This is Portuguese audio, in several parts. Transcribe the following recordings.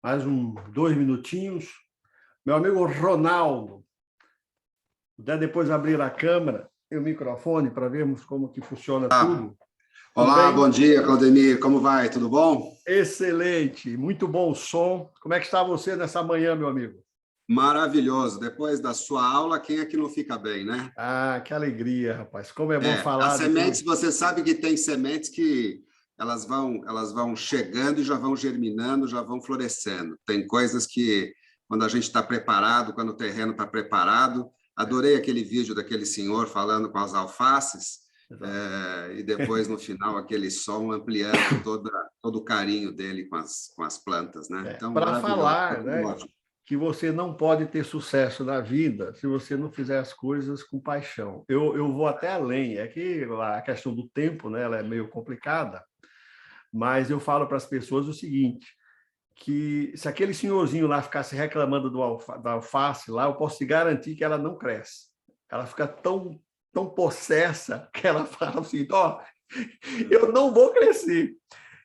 mais 2 minutinhos. Meu amigo Ronaldo, puder depois abrir a câmera e o microfone para vermos como que funciona tudo. Olá, bom dia, Claudemir. Como vai? Tudo bom? Excelente, muito bom o som. Como é que está você nessa manhã, meu amigo? Maravilhoso. Depois da sua aula, quem é que não fica bem, né? Ah, que alegria, rapaz. Como é bom falar. As sementes, você sabe que tem sementes que elas vão chegando e já vão germinando, já vão florescendo. Tem coisas que, quando a gente está preparado, quando o terreno está preparado... Adorei aquele vídeo daquele senhor falando com as alfaces, e depois, no final, aquele som ampliando todo o carinho dele com as plantas, né? Então, para falar, né, ótimo. que você não pode ter sucesso na vida se você não fizer as coisas com paixão. Eu vou até além, é que a questão do tempo, né, ela é meio complicada, mas eu falo para as pessoas o seguinte, que se aquele senhorzinho lá ficasse reclamando da alface lá, eu posso te garantir que ela não cresce. Ela fica tão possessa que ela fala assim, ó, eu não vou crescer.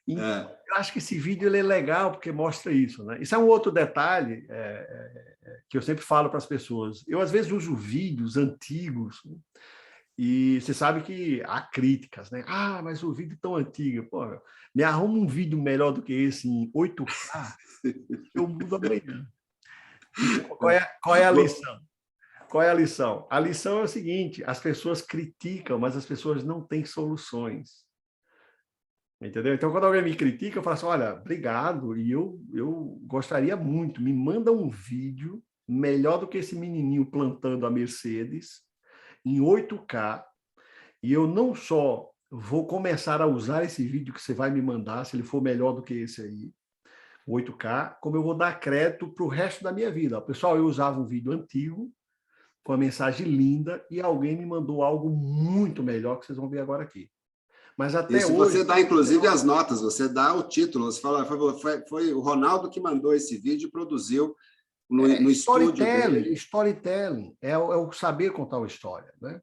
Então, eu acho que esse vídeo ele é legal porque mostra isso, né? Isso é um outro detalhe que eu sempre falo para as pessoas. Eu, às vezes, uso vídeos antigos, né? E você sabe que há críticas, né? Ah, mas o vídeo tão antigo. Pô, me arruma um vídeo melhor do que esse em 8K, eu mudo amanhã. Então, qual é a lição? Qual é a lição? A lição é o seguinte, as pessoas criticam, mas as pessoas não têm soluções. Entendeu? Então, quando alguém me critica, eu falo assim, olha, obrigado, e eu gostaria muito, me manda um vídeo melhor do que esse menininho plantando a Mercedes, em 8K, e eu não só vou começar a usar esse vídeo que você vai me mandar, se ele for melhor do que esse aí, 8K, como eu vou dar crédito para o resto da minha vida. Pessoal, eu usava um vídeo antigo, com a mensagem linda, e alguém me mandou algo muito melhor, que vocês vão ver agora aqui. Mas até Isso, hoje... você dá, inclusive, as notas, você dá o título, você fala, foi o Ronaldo que mandou esse vídeo e produziu no estúdio dele. Storytelling, é o saber contar uma história, né?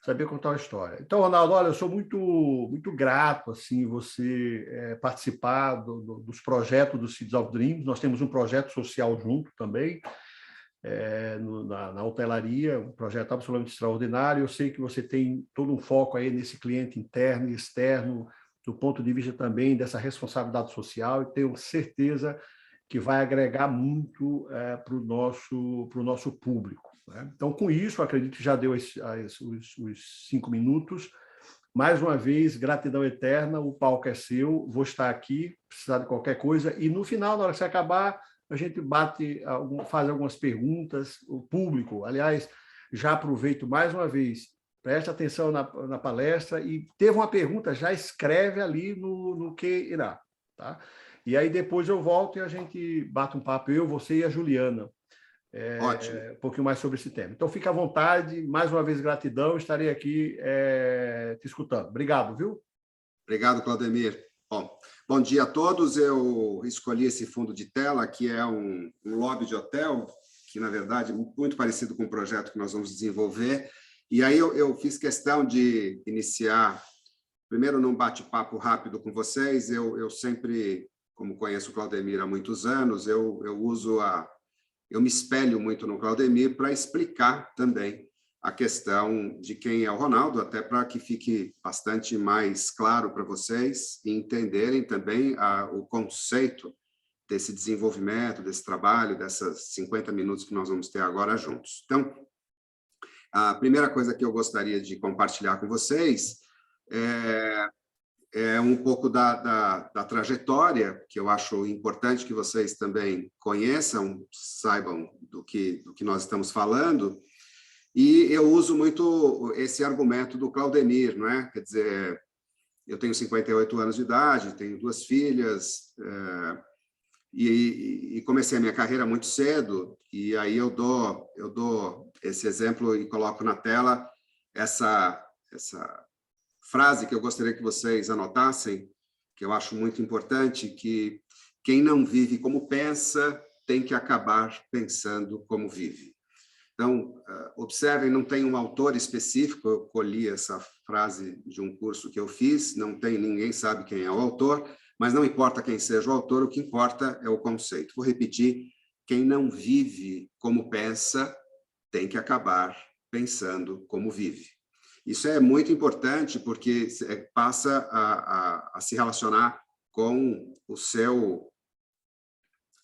Saber contar uma história. Então, Ronaldo, olha, eu sou muito grato assim você participar dos projetos do Seeds of Dreams. Nós temos um projeto social junto também, na hotelaria, um projeto absolutamente extraordinário. Eu sei que você tem todo um foco aí nesse cliente interno e externo, do ponto de vista também dessa responsabilidade social, e tenho certeza que vai agregar muito para o nosso público, né? Então, com isso, acredito que já deu os 5 minutos. Mais uma vez, gratidão eterna, o palco é seu, vou estar aqui, precisar de qualquer coisa, e no final, na hora que você acabar, a gente faz algumas perguntas, o público, aliás, já aproveito mais uma vez, preste atenção na palestra e teve uma pergunta, já escreve ali no que irá, tá? E aí depois eu volto e a gente bate um papo, eu, você e a Juliana, Ótimo. um pouquinho mais sobre esse tema. Então, fica à vontade, mais uma vez, gratidão, estarei aqui te escutando. Obrigado, viu? Obrigado, Claudemir. Bom dia a todos. Eu escolhi esse fundo de tela, que é um lobby de hotel, que, na verdade, é muito parecido com o projeto que nós vamos desenvolver. E aí eu fiz questão de iniciar, primeiro, num bate-papo rápido com vocês. Eu sempre, como conheço o Claudemir há muitos anos, eu me espelho muito no Claudemir para explicar também a questão de quem é o Ronaldo, até para que fique bastante mais claro para vocês e entenderem também o conceito desse desenvolvimento, desse trabalho, dessas 50 minutos que nós vamos ter agora juntos. Então, a primeira coisa que eu gostaria de compartilhar com vocês é um pouco da trajetória, que eu acho importante que vocês também conheçam, saibam do que nós estamos falando. E eu uso muito esse argumento do Claudemir, não é? Quer dizer, eu tenho 58 anos de idade, tenho 2 filhas, e comecei a minha carreira muito cedo, e aí eu dou esse exemplo e coloco na tela essa frase que eu gostaria que vocês anotassem, que eu acho muito importante, que quem não vive como pensa tem que acabar pensando como vive. Então, observem, não tem um autor específico, eu colhi essa frase de um curso que eu fiz, não tem, ninguém sabe quem é o autor, mas não importa quem seja o autor, o que importa é o conceito. Vou repetir, quem não vive como pensa, tem que acabar pensando como vive. Isso é muito importante porque passa a se relacionar com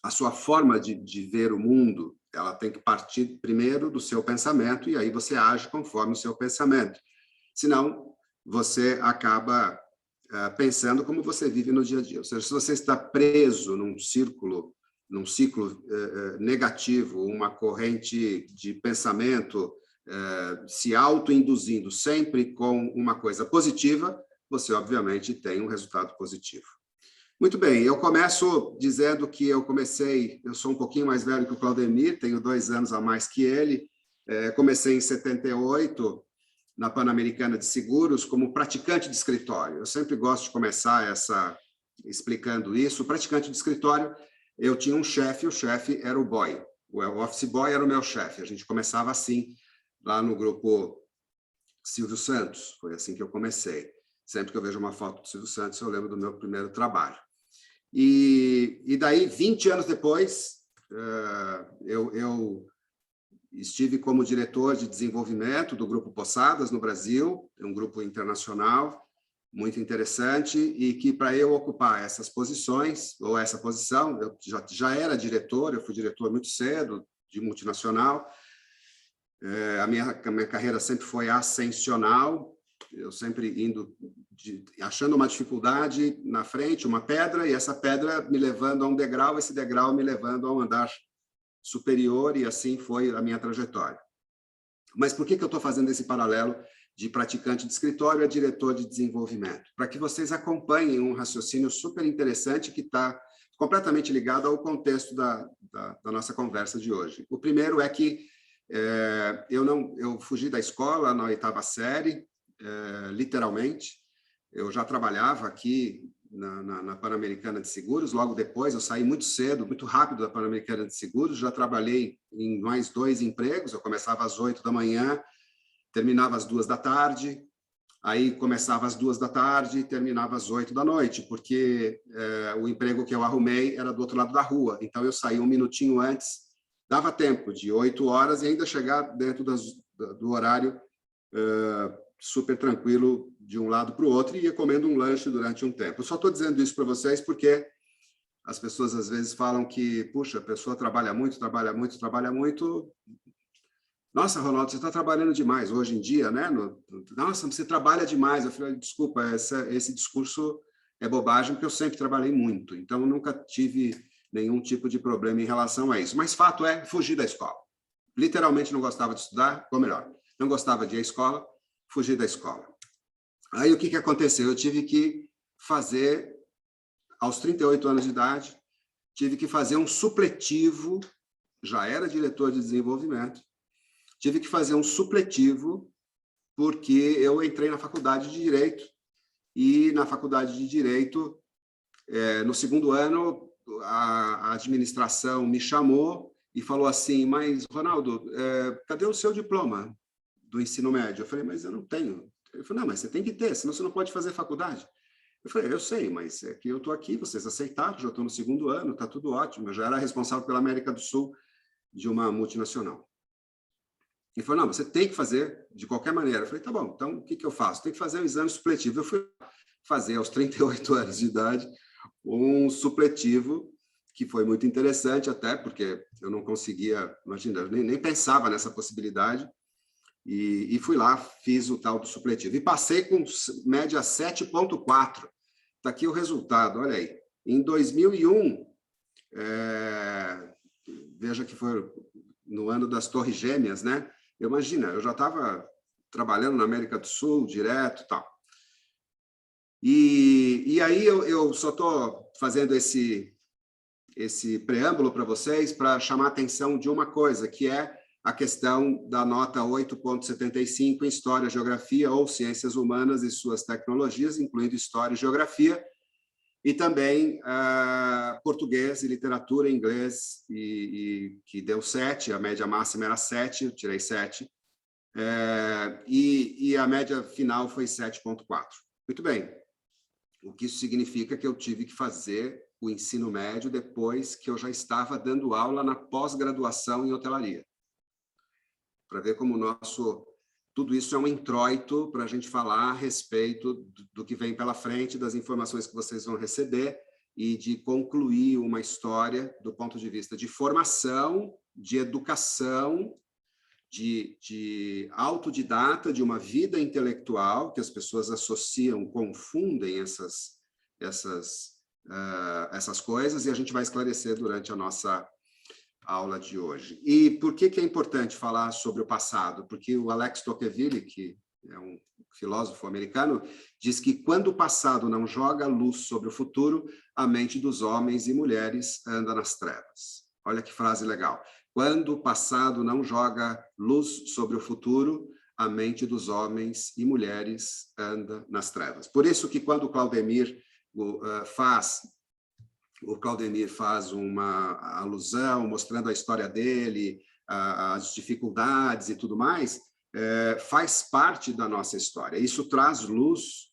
a sua forma de ver o mundo. Ela tem que partir primeiro do seu pensamento e aí você age conforme o seu pensamento. Senão, você acaba pensando como você vive no dia a dia. Ou seja, se você está preso num ciclo negativo, uma corrente de pensamento se autoinduzindo sempre com uma coisa positiva, você, obviamente, tem um resultado positivo. Muito bem, eu começo dizendo que eu sou um pouquinho mais velho que o Claudemir, tenho 2 anos a mais que ele, comecei em 78, na Pan-Americana de Seguros, como praticante de escritório. Eu sempre gosto de começar explicando isso. O praticante de escritório, eu tinha um chefe, o chefe era o boy, o office boy era o meu chefe. A gente começava assim, lá no grupo Silvio Santos, foi assim que eu comecei. Sempre que eu vejo uma foto do Silvio Santos, eu lembro do meu primeiro trabalho. E daí, 20 anos depois, eu estive como diretor de desenvolvimento do Grupo Posadas, no Brasil, um grupo internacional muito interessante, e que para eu ocupar essas posições, ou essa posição, eu já era diretor, eu fui diretor muito cedo, de multinacional, a minha carreira sempre foi ascensional, eu sempre achando uma dificuldade na frente, uma pedra, e essa pedra me levando a um degrau, esse degrau me levando a um andar superior, e assim foi a minha trajetória. Mas por que eu estou fazendo esse paralelo de praticante de escritório a diretor de desenvolvimento? Para que vocês acompanhem um raciocínio super interessante que está completamente ligado ao contexto da nossa conversa de hoje. O primeiro é que eu fugi da escola na 8ª série, literalmente. Eu já trabalhava aqui na Pan-Americana de Seguros, logo depois eu saí muito cedo, muito rápido da Pan-Americana de Seguros, já trabalhei em mais 2 empregos, eu começava às 8 da manhã, terminava às 2 da tarde, aí começava às 2 da tarde e terminava às 8 da noite, porque o emprego que eu arrumei era do outro lado da rua, então eu saí 1 minutinho antes, dava tempo de 8 horas e ainda chegar dentro do horário super tranquilo de um lado para o outro e ia comendo um lanche durante um tempo. Eu só estou dizendo isso para vocês porque as pessoas às vezes falam que, puxa, a pessoa trabalha muito, trabalha muito, trabalha muito. Nossa, Ronaldo, você está trabalhando demais hoje em dia, né? Nossa, você trabalha demais. Eu falei, desculpa, esse discurso é bobagem, porque eu sempre trabalhei muito. Então, eu nunca tive nenhum tipo de problema em relação a isso. Mas fato é, fugir da escola. Literalmente não gostava de estudar, ou melhor, não gostava de ir à escola, fugi da escola. Aí o que aconteceu? Eu tive que fazer, aos 38 anos de idade, tive que fazer um supletivo, já era diretor de desenvolvimento, tive que fazer um supletivo porque eu entrei na faculdade de Direito e na faculdade de Direito, no 2º ano, a administração me chamou e falou assim, mas, Ronaldo, cadê o seu diploma do ensino médio? Eu falei, mas eu não tenho. Ele falou, não, mas você tem que ter, senão você não pode fazer faculdade. Eu falei, eu sei, mas é que eu estou aqui, vocês aceitaram, já estou no 2º ano, está tudo ótimo. Eu já era responsável pela América do Sul de uma multinacional. Ele falou, não, você tem que fazer de qualquer maneira. Eu falei, tá bom, então o que eu faço? Tem que fazer um exame supletivo. Eu fui fazer, aos 38 anos de idade, um supletivo, que foi muito interessante até, porque eu não conseguia, imagina, eu nem pensava nessa possibilidade, e fui lá, fiz o tal do supletivo. E passei com média 7,4. Está aqui o resultado, olha aí. Em 2001, veja que foi no ano das Torres Gêmeas, né? Imagina, eu já estava trabalhando na América do Sul, direto e tal. E aí eu só estou fazendo esse preâmbulo para vocês para chamar a atenção de uma coisa, que é a questão da nota 8,75 em História, Geografia ou Ciências Humanas e suas tecnologias, incluindo História e Geografia, e também português e literatura em inglês, que deu 7, a média máxima era 7, eu tirei 7, e a média final foi 7,4. Muito bem. O que isso significa que eu tive que fazer o ensino médio depois que eu já estava dando aula na pós-graduação em hotelaria. Para ver como tudo isso é um introito para a gente falar a respeito do que vem pela frente, das informações que vocês vão receber e de concluir uma história do ponto de vista de formação, de educação, de autodidata, de uma vida intelectual, que as pessoas associam, confundem essas coisas, e a gente vai esclarecer durante a nossa aula de hoje. E por que é importante falar sobre o passado? Porque o Alex Tocqueville, que é um filósofo americano, diz que quando o passado não joga luz sobre o futuro, a mente dos homens e mulheres anda nas trevas. Olha que frase legal. Quando o passado não joga luz sobre o futuro, a mente dos homens e mulheres anda nas trevas. Por isso que quando o Claudemir faz uma alusão, mostrando a história dele, as dificuldades e tudo mais, faz parte da nossa história. Isso traz luz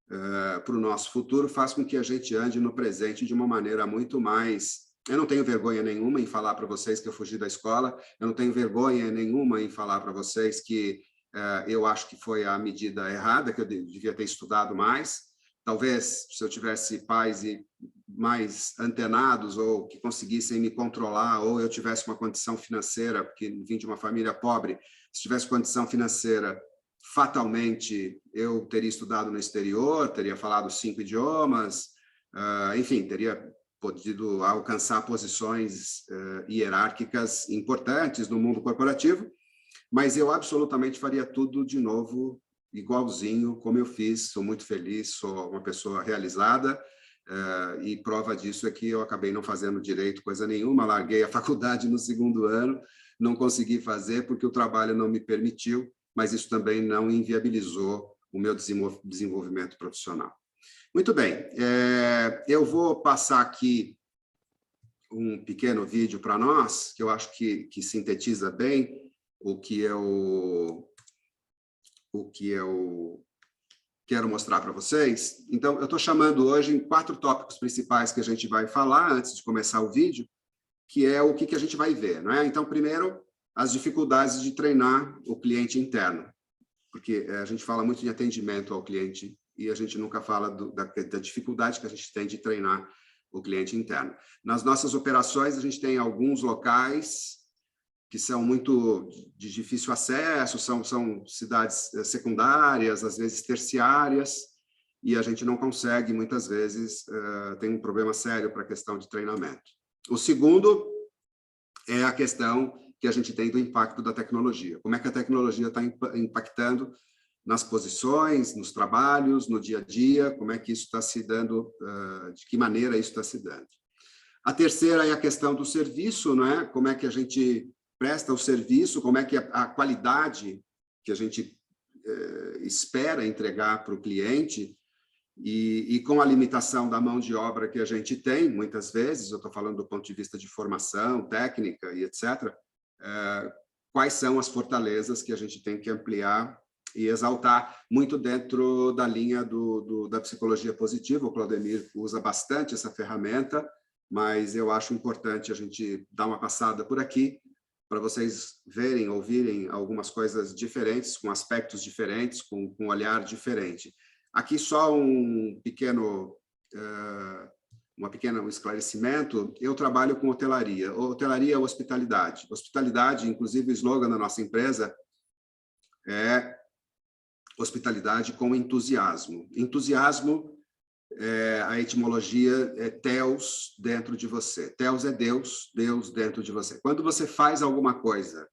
para o nosso futuro, faz com que a gente ande no presente de uma maneira muito mais... Eu não tenho vergonha nenhuma em falar para vocês que eu fugi da escola, eu não tenho vergonha nenhuma em falar para vocês que eu acho que foi a medida errada, que eu devia ter estudado mais. Talvez, se eu tivesse pais mais antenados ou que conseguissem me controlar, ou eu tivesse uma condição financeira, porque vim de uma família pobre, se tivesse condição financeira, fatalmente eu teria estudado no exterior, teria falado 5 idiomas, enfim, teria podido alcançar posições hierárquicas importantes no mundo corporativo, mas eu absolutamente faria tudo de novo, igualzinho como eu fiz. Sou muito feliz, sou uma pessoa realizada, e prova disso é que eu acabei não fazendo direito coisa nenhuma, larguei a faculdade no 2º ano, não consegui fazer porque o trabalho não me permitiu, mas isso também não inviabilizou o meu desenvolvimento profissional. Muito bem, eu vou passar aqui um pequeno vídeo para nós, que eu acho que sintetiza bem o que eu quero mostrar para vocês. Então, eu estou chamando hoje em 4 tópicos principais que a gente vai falar antes de começar o vídeo, que é o que a gente vai ver, não é? Então, primeiro, as dificuldades de treinar o cliente interno, porque a gente fala muito de atendimento ao cliente e a gente nunca fala da dificuldade que a gente tem de treinar o cliente interno. Nas nossas operações, a gente tem alguns locais que são muito de difícil acesso, são cidades secundárias, às vezes terciárias, e a gente não consegue, muitas vezes, tem um problema sério para a questão de treinamento. O segundo é a questão que a gente tem do impacto da tecnologia. Como é que a tecnologia está impactando nas posições, nos trabalhos, no dia a dia, como é que isso está se dando, de que maneira isso está se dando. A terceira é a questão do serviço, não é? Como é que a gente presta o serviço, como é que a qualidade que a gente espera entregar para o cliente, e com a limitação da mão de obra que a gente tem, muitas vezes, eu estou falando do ponto de vista de formação, técnica e etc., quais são as fortalezas que a gente tem que ampliar e exaltar, muito dentro da linha da psicologia positiva. O Claudemir usa bastante essa ferramenta, mas eu acho importante a gente dar uma passada por aqui, para vocês verem, ouvirem algumas coisas diferentes, com aspectos diferentes, com um olhar diferente. Aqui só um pequeno esclarecimento. Eu trabalho com hotelaria. Hotelaria é hospitalidade. Hospitalidade, inclusive o slogan da nossa empresa é hospitalidade com entusiasmo. Entusiasmo, a etimologia é Theos dentro de você. Theos é Deus, Deus dentro de você. Quando você faz alguma coisa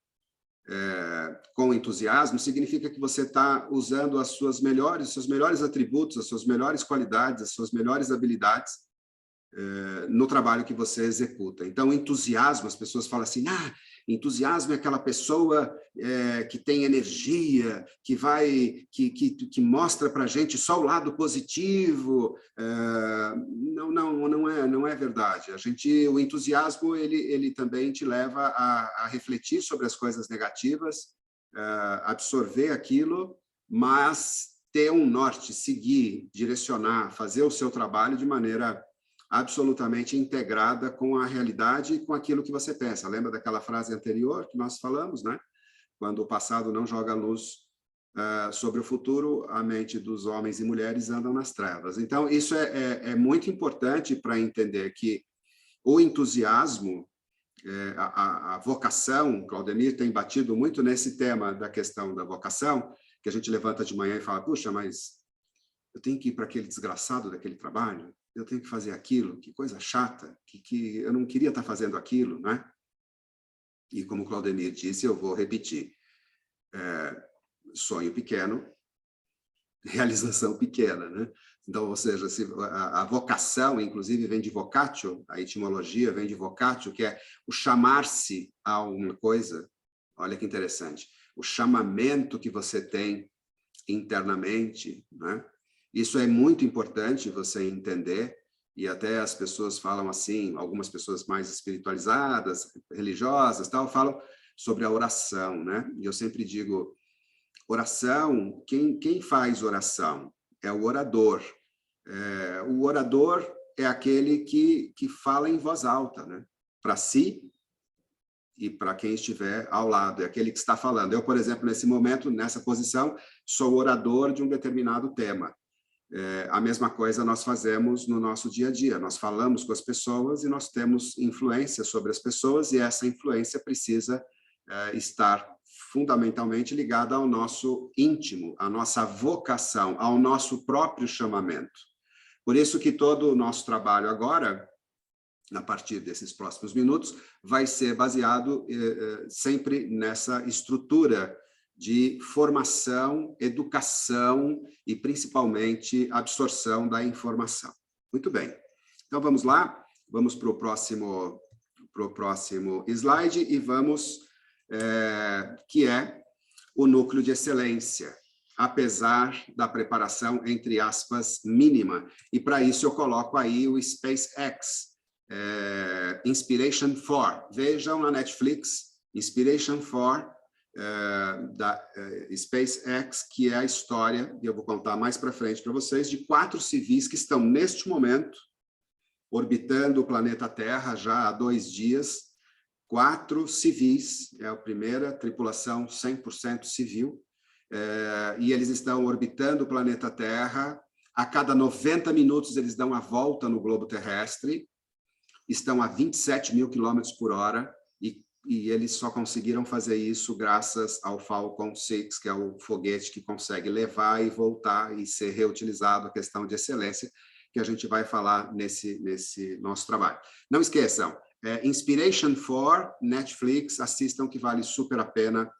com entusiasmo, significa que você está usando os seus melhores atributos, as suas melhores qualidades, as suas melhores habilidades no trabalho que você executa. Então, entusiasmo, as pessoas falam assim, entusiasmo é aquela pessoa que tem energia, que mostra para a gente só o lado positivo. Não é verdade. O entusiasmo ele também te leva a refletir sobre as coisas negativas, absorver aquilo, mas ter um norte, seguir, direcionar, fazer o seu trabalho de maneira absolutamente integrada com a realidade e com aquilo que você pensa. Lembra daquela frase anterior que nós falamos, né? Quando o passado não joga luz sobre o futuro, a mente dos homens e mulheres andam nas trevas. Então, isso é muito importante para entender que o entusiasmo, a vocação, Claudemir tem batido muito nesse tema da questão da vocação, que a gente levanta de manhã e fala, puxa, mas eu tenho que ir para aquele desgraçado daquele trabalho, eu tenho que fazer aquilo, que coisa chata, que eu não queria estar fazendo aquilo, né? E como o Claudemir disse, eu vou repetir, sonho pequeno, realização pequena, né? Então, ou seja, a vocação, inclusive, vem de vocatio, a etimologia vem de vocatio, que é o chamar-se a alguma coisa. Olha que interessante. O chamamento que você tem internamente, né? Isso é muito importante você entender, e até as pessoas falam assim, algumas pessoas mais espiritualizadas, religiosas, tal, falam sobre a oração, né? E eu sempre digo, oração, quem faz oração? É o orador. O orador é aquele que fala em voz alta, né? Para si e para quem estiver ao lado, é aquele que está falando. Eu, por exemplo, nesse momento, nessa posição, sou orador de um determinado tema. A mesma coisa nós fazemos no nosso dia a dia. Nós falamos com as pessoas e nós temos influência sobre as pessoas, e essa influência precisa estar fundamentalmente ligada ao nosso íntimo, à nossa vocação, ao nosso próprio chamamento. Por isso que todo o nosso trabalho agora, a partir desses próximos minutos, vai ser baseado sempre nessa estrutura de formação, educação e, principalmente, absorção da informação. Muito bem. Então, vamos lá. Vamos para o próximo slide e vamos, que é o núcleo de excelência, apesar da preparação, entre aspas, mínima. E, para isso, eu coloco aí o SpaceX, Inspiration 4. Vejam na Netflix, Inspiration 4, da SpaceX, que é a história, e eu vou contar mais para frente para vocês, de 4 civis que estão, neste momento, orbitando o planeta Terra já há 2 dias. 4 civis, é a primeira tripulação 100% civil, e eles estão orbitando o planeta Terra. A cada 90 minutos eles dão a volta no globo terrestre, estão a 27 mil quilômetros por hora, e eles só conseguiram fazer isso graças ao Falcon 6, que é o foguete que consegue levar e voltar e ser reutilizado, a questão de excelência, que a gente vai falar nesse nosso trabalho. Não esqueçam, Inspiration 4, Netflix, assistam, que vale super a pena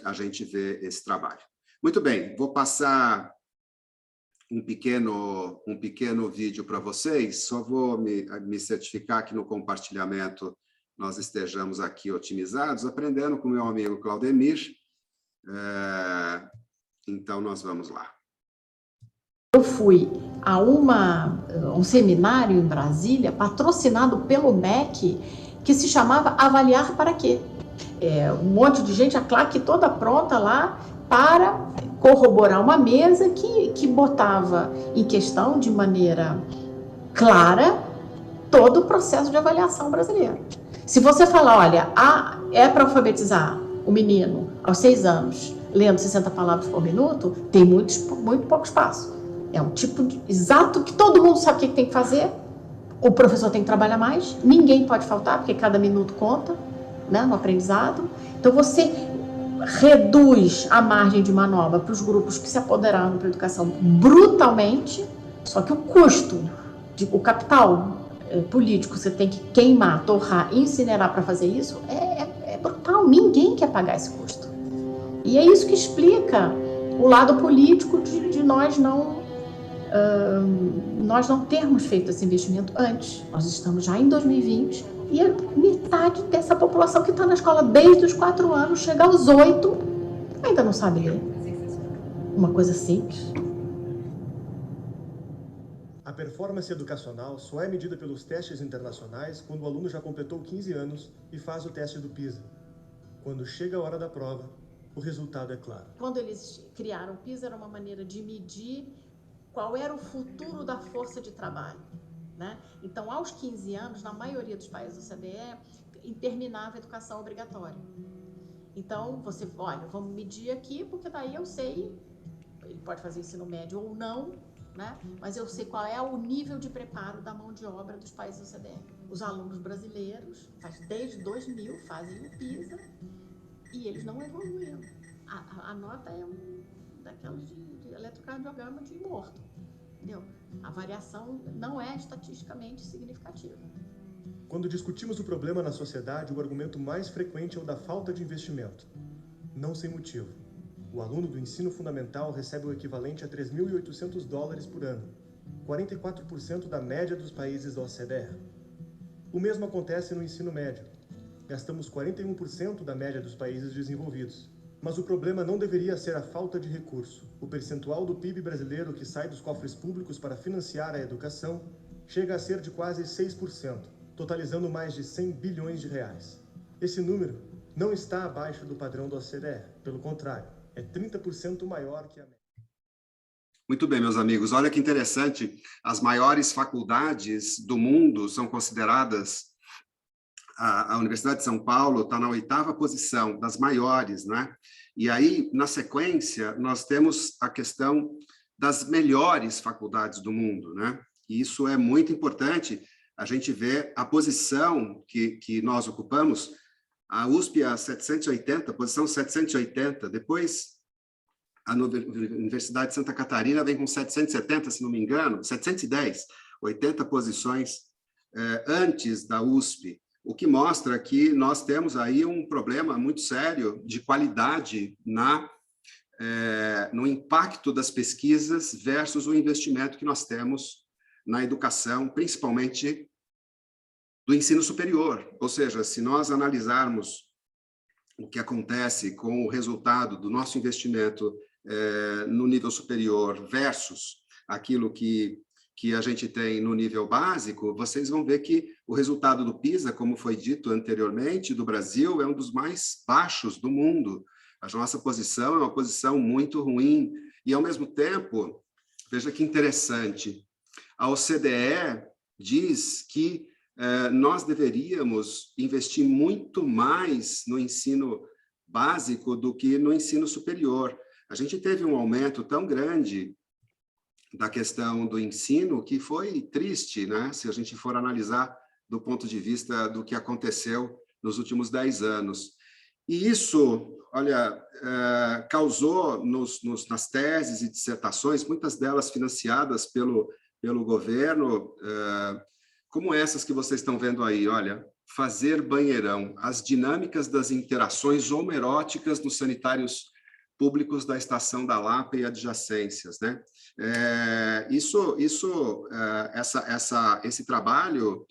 a gente ver esse trabalho. Muito bem, vou passar um pequeno vídeo para vocês, só vou me certificar que no compartilhamento nós estejamos aqui otimizados, aprendendo com meu amigo Claudemir. Então, nós vamos lá. Eu fui a um seminário em Brasília, patrocinado pelo MEC, que se chamava Avaliar para Quê? Um monte de gente, a claque toda pronta lá para corroborar uma mesa que botava em questão de maneira clara todo o processo de avaliação brasileiro. Se você falar, olha, é para alfabetizar o menino aos 6 anos, lendo 60 palavras por minuto, tem muito pouco espaço. É um tipo exato que todo mundo sabe o que tem que fazer, o professor tem que trabalhar mais, ninguém pode faltar, porque cada minuto conta, né, no aprendizado. Então, você reduz a margem de manobra para os grupos que se apoderaram para a educação brutalmente, só que o custo, o capital político, você tem que queimar, torrar, incinerar para fazer isso, é brutal, ninguém quer pagar esse custo. E é isso que explica o lado político de nós não nós não termos feito esse investimento antes. Nós estamos já em 2020 e a metade dessa população que está na escola desde os 4 anos, chega aos 8, ainda não sabe ler. Uma coisa simples. A performance educacional só é medida pelos testes internacionais quando o aluno já completou 15 anos e faz o teste do PISA. Quando chega a hora da prova, o resultado é claro. Quando eles criaram o PISA, era uma maneira de medir qual era o futuro da força de trabalho, né? Então, aos 15 anos, na maioria dos países do OCDE, terminava a educação obrigatória. Então, você, olha, vamos medir aqui, porque daí eu sei, ele pode fazer ensino médio ou não, né? Mas eu sei qual é o nível de preparo da mão de obra dos países do OCDE. Os alunos brasileiros, desde 2000, fazem o PISA e eles não evoluíram. A nota é daquelas de eletrocardiograma de morto, entendeu? A variação não é estatisticamente significativa. Quando discutimos o problema na sociedade, o argumento mais frequente é o da falta de investimento. Não sem motivo. O aluno do ensino fundamental recebe o equivalente a $3.800 por ano, 44% da média dos países da OCDE. O mesmo acontece no ensino médio. Gastamos 41% da média dos países desenvolvidos. Mas o problema não deveria ser a falta de recurso. O percentual do PIB brasileiro que sai dos cofres públicos para financiar a educação chega a ser de quase 6%, totalizando mais de 100 bilhões de reais. Esse número não está abaixo do padrão da OCDE, pelo contrário, é 30% maior que a média. Muito bem, meus amigos. Olha que interessante. As maiores faculdades do mundo são consideradas... A Universidade de São Paulo está na 8ª posição das maiores, né? E aí, na sequência, nós temos a questão das melhores faculdades do mundo, né? E isso é muito importante. A gente vê a posição que nós ocupamos. A USP a 780, posição 780. Depois, a Universidade de Santa Catarina vem com 770, se não me engano, 710, 80 posições antes da USP, o que mostra que nós temos aí um problema muito sério de qualidade no impacto das pesquisas versus o investimento que nós temos na educação, principalmente do ensino superior. Ou seja, se nós analisarmos o que acontece com o resultado do nosso investimento no nível superior versus aquilo que a gente tem no nível básico, vocês vão ver que o resultado do PISA, como foi dito anteriormente, do Brasil, é um dos mais baixos do mundo. A nossa posição é uma posição muito ruim. E, ao mesmo tempo, veja que interessante, a OCDE diz que nós deveríamos investir muito mais no ensino básico do que no ensino superior. A gente teve um aumento tão grande da questão do ensino que foi triste, né? Se a gente for analisar do ponto de vista do que aconteceu nos últimos 10 anos. E isso, olha, causou nas teses e dissertações, muitas delas financiadas pelo governo, como essas que vocês estão vendo aí, olha, fazer banheirão, as dinâmicas das interações homeróticas nos sanitários públicos da Estação da Lapa e adjacências, né? Esse trabalho,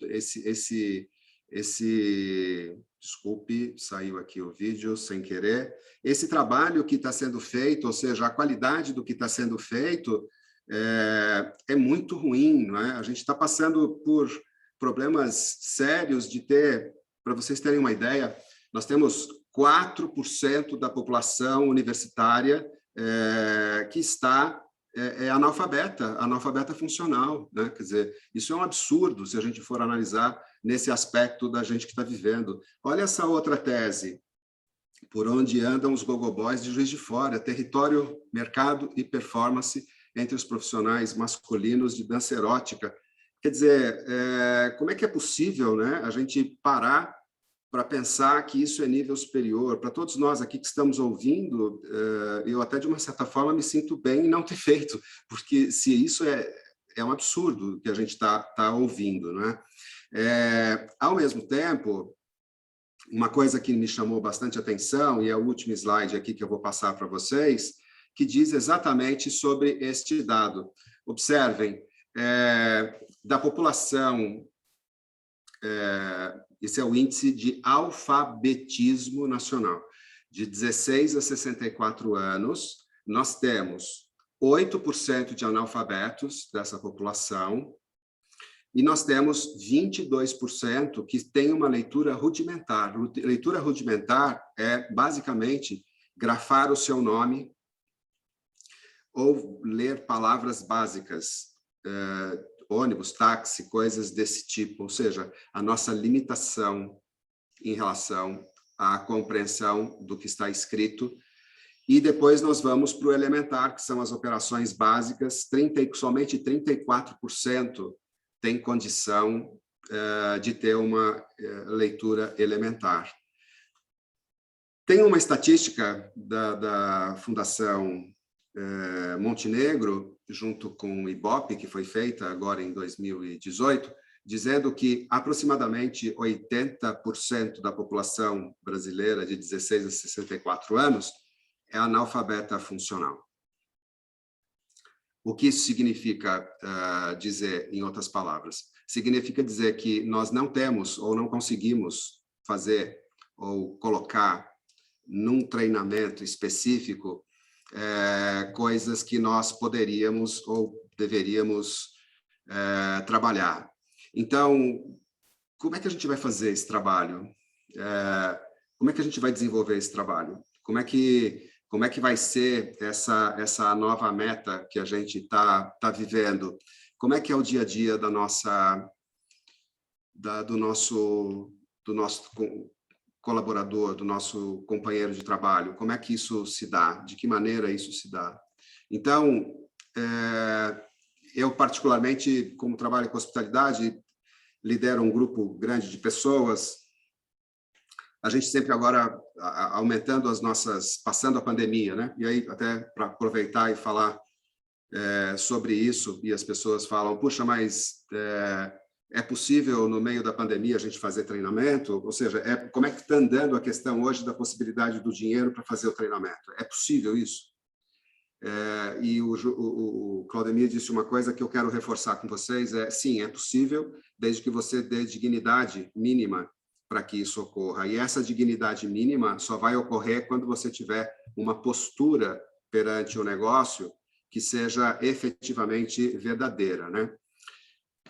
desculpe, saiu aqui o vídeo sem querer. Esse trabalho que está sendo feito, ou seja, a qualidade do que está sendo feito é muito ruim, não é? A gente está passando por problemas sérios de ter, para vocês terem uma ideia, nós temos 4% da população universitária que está analfabeta funcional, né? Quer dizer, isso é um absurdo se a gente for analisar nesse aspecto da gente que está vivendo. Olha essa outra tese, por onde andam os gogoboys de Juiz de Fora, território, mercado e performance entre os profissionais masculinos de dança erótica. Quer dizer, como é que é possível, né, a gente parar para pensar que isso é nível superior? Para todos nós aqui que estamos ouvindo, eu até, de uma certa forma, me sinto bem em não ter feito, porque se isso é um absurdo que a gente tá ouvindo, né? Ao mesmo tempo, uma coisa que me chamou bastante atenção, e é o último slide aqui que eu vou passar para vocês, que diz exatamente sobre este dado. Observem, da população, esse é o índice de alfabetismo nacional. De 16 a 64 anos, nós temos 8% de analfabetos dessa população, e nós temos 22% que tem uma leitura rudimentar. Leitura rudimentar é, basicamente, grafar o seu nome ou ler palavras básicas, ônibus, táxi, coisas desse tipo. Ou seja, a nossa limitação em relação à compreensão do que está escrito. E depois nós vamos para o elementar, que são as operações básicas. Somente 34% tem condição de ter uma leitura elementar. Tem uma estatística da Fundação Montenegro, junto com o IBOP, que foi feita agora em 2018, dizendo que aproximadamente 80% da população brasileira de 16 a 64 anos é analfabeta funcional. O que isso significa dizer, em outras palavras? Significa dizer que nós não temos ou não conseguimos fazer ou colocar num treinamento específico coisas que nós poderíamos ou deveríamos trabalhar. Então, como é que a gente vai fazer esse trabalho? Como é que a gente vai desenvolver esse trabalho? Como é que vai ser essa nova meta que a gente está vivendo? Como é que é o dia a dia do nosso colaborador, do nosso companheiro de trabalho? Como é que isso se dá? De que maneira isso se dá? Então, eu particularmente, como trabalho com hospitalidade, lidero um grupo grande de pessoas. A gente sempre agora aumentando as nossas, passando a pandemia, né? E aí até para aproveitar e falar sobre isso, e as pessoas falam, puxa, mas é possível no meio da pandemia a gente fazer treinamento? Ou seja, como é que está andando a questão hoje da possibilidade do dinheiro para fazer o treinamento? É possível isso? E o Claudemir disse uma coisa que eu quero reforçar com vocês, sim, é possível, desde que você dê dignidade mínima para que isso ocorra. E essa dignidade mínima só vai ocorrer quando você tiver uma postura perante o negócio que seja efetivamente verdadeira, né?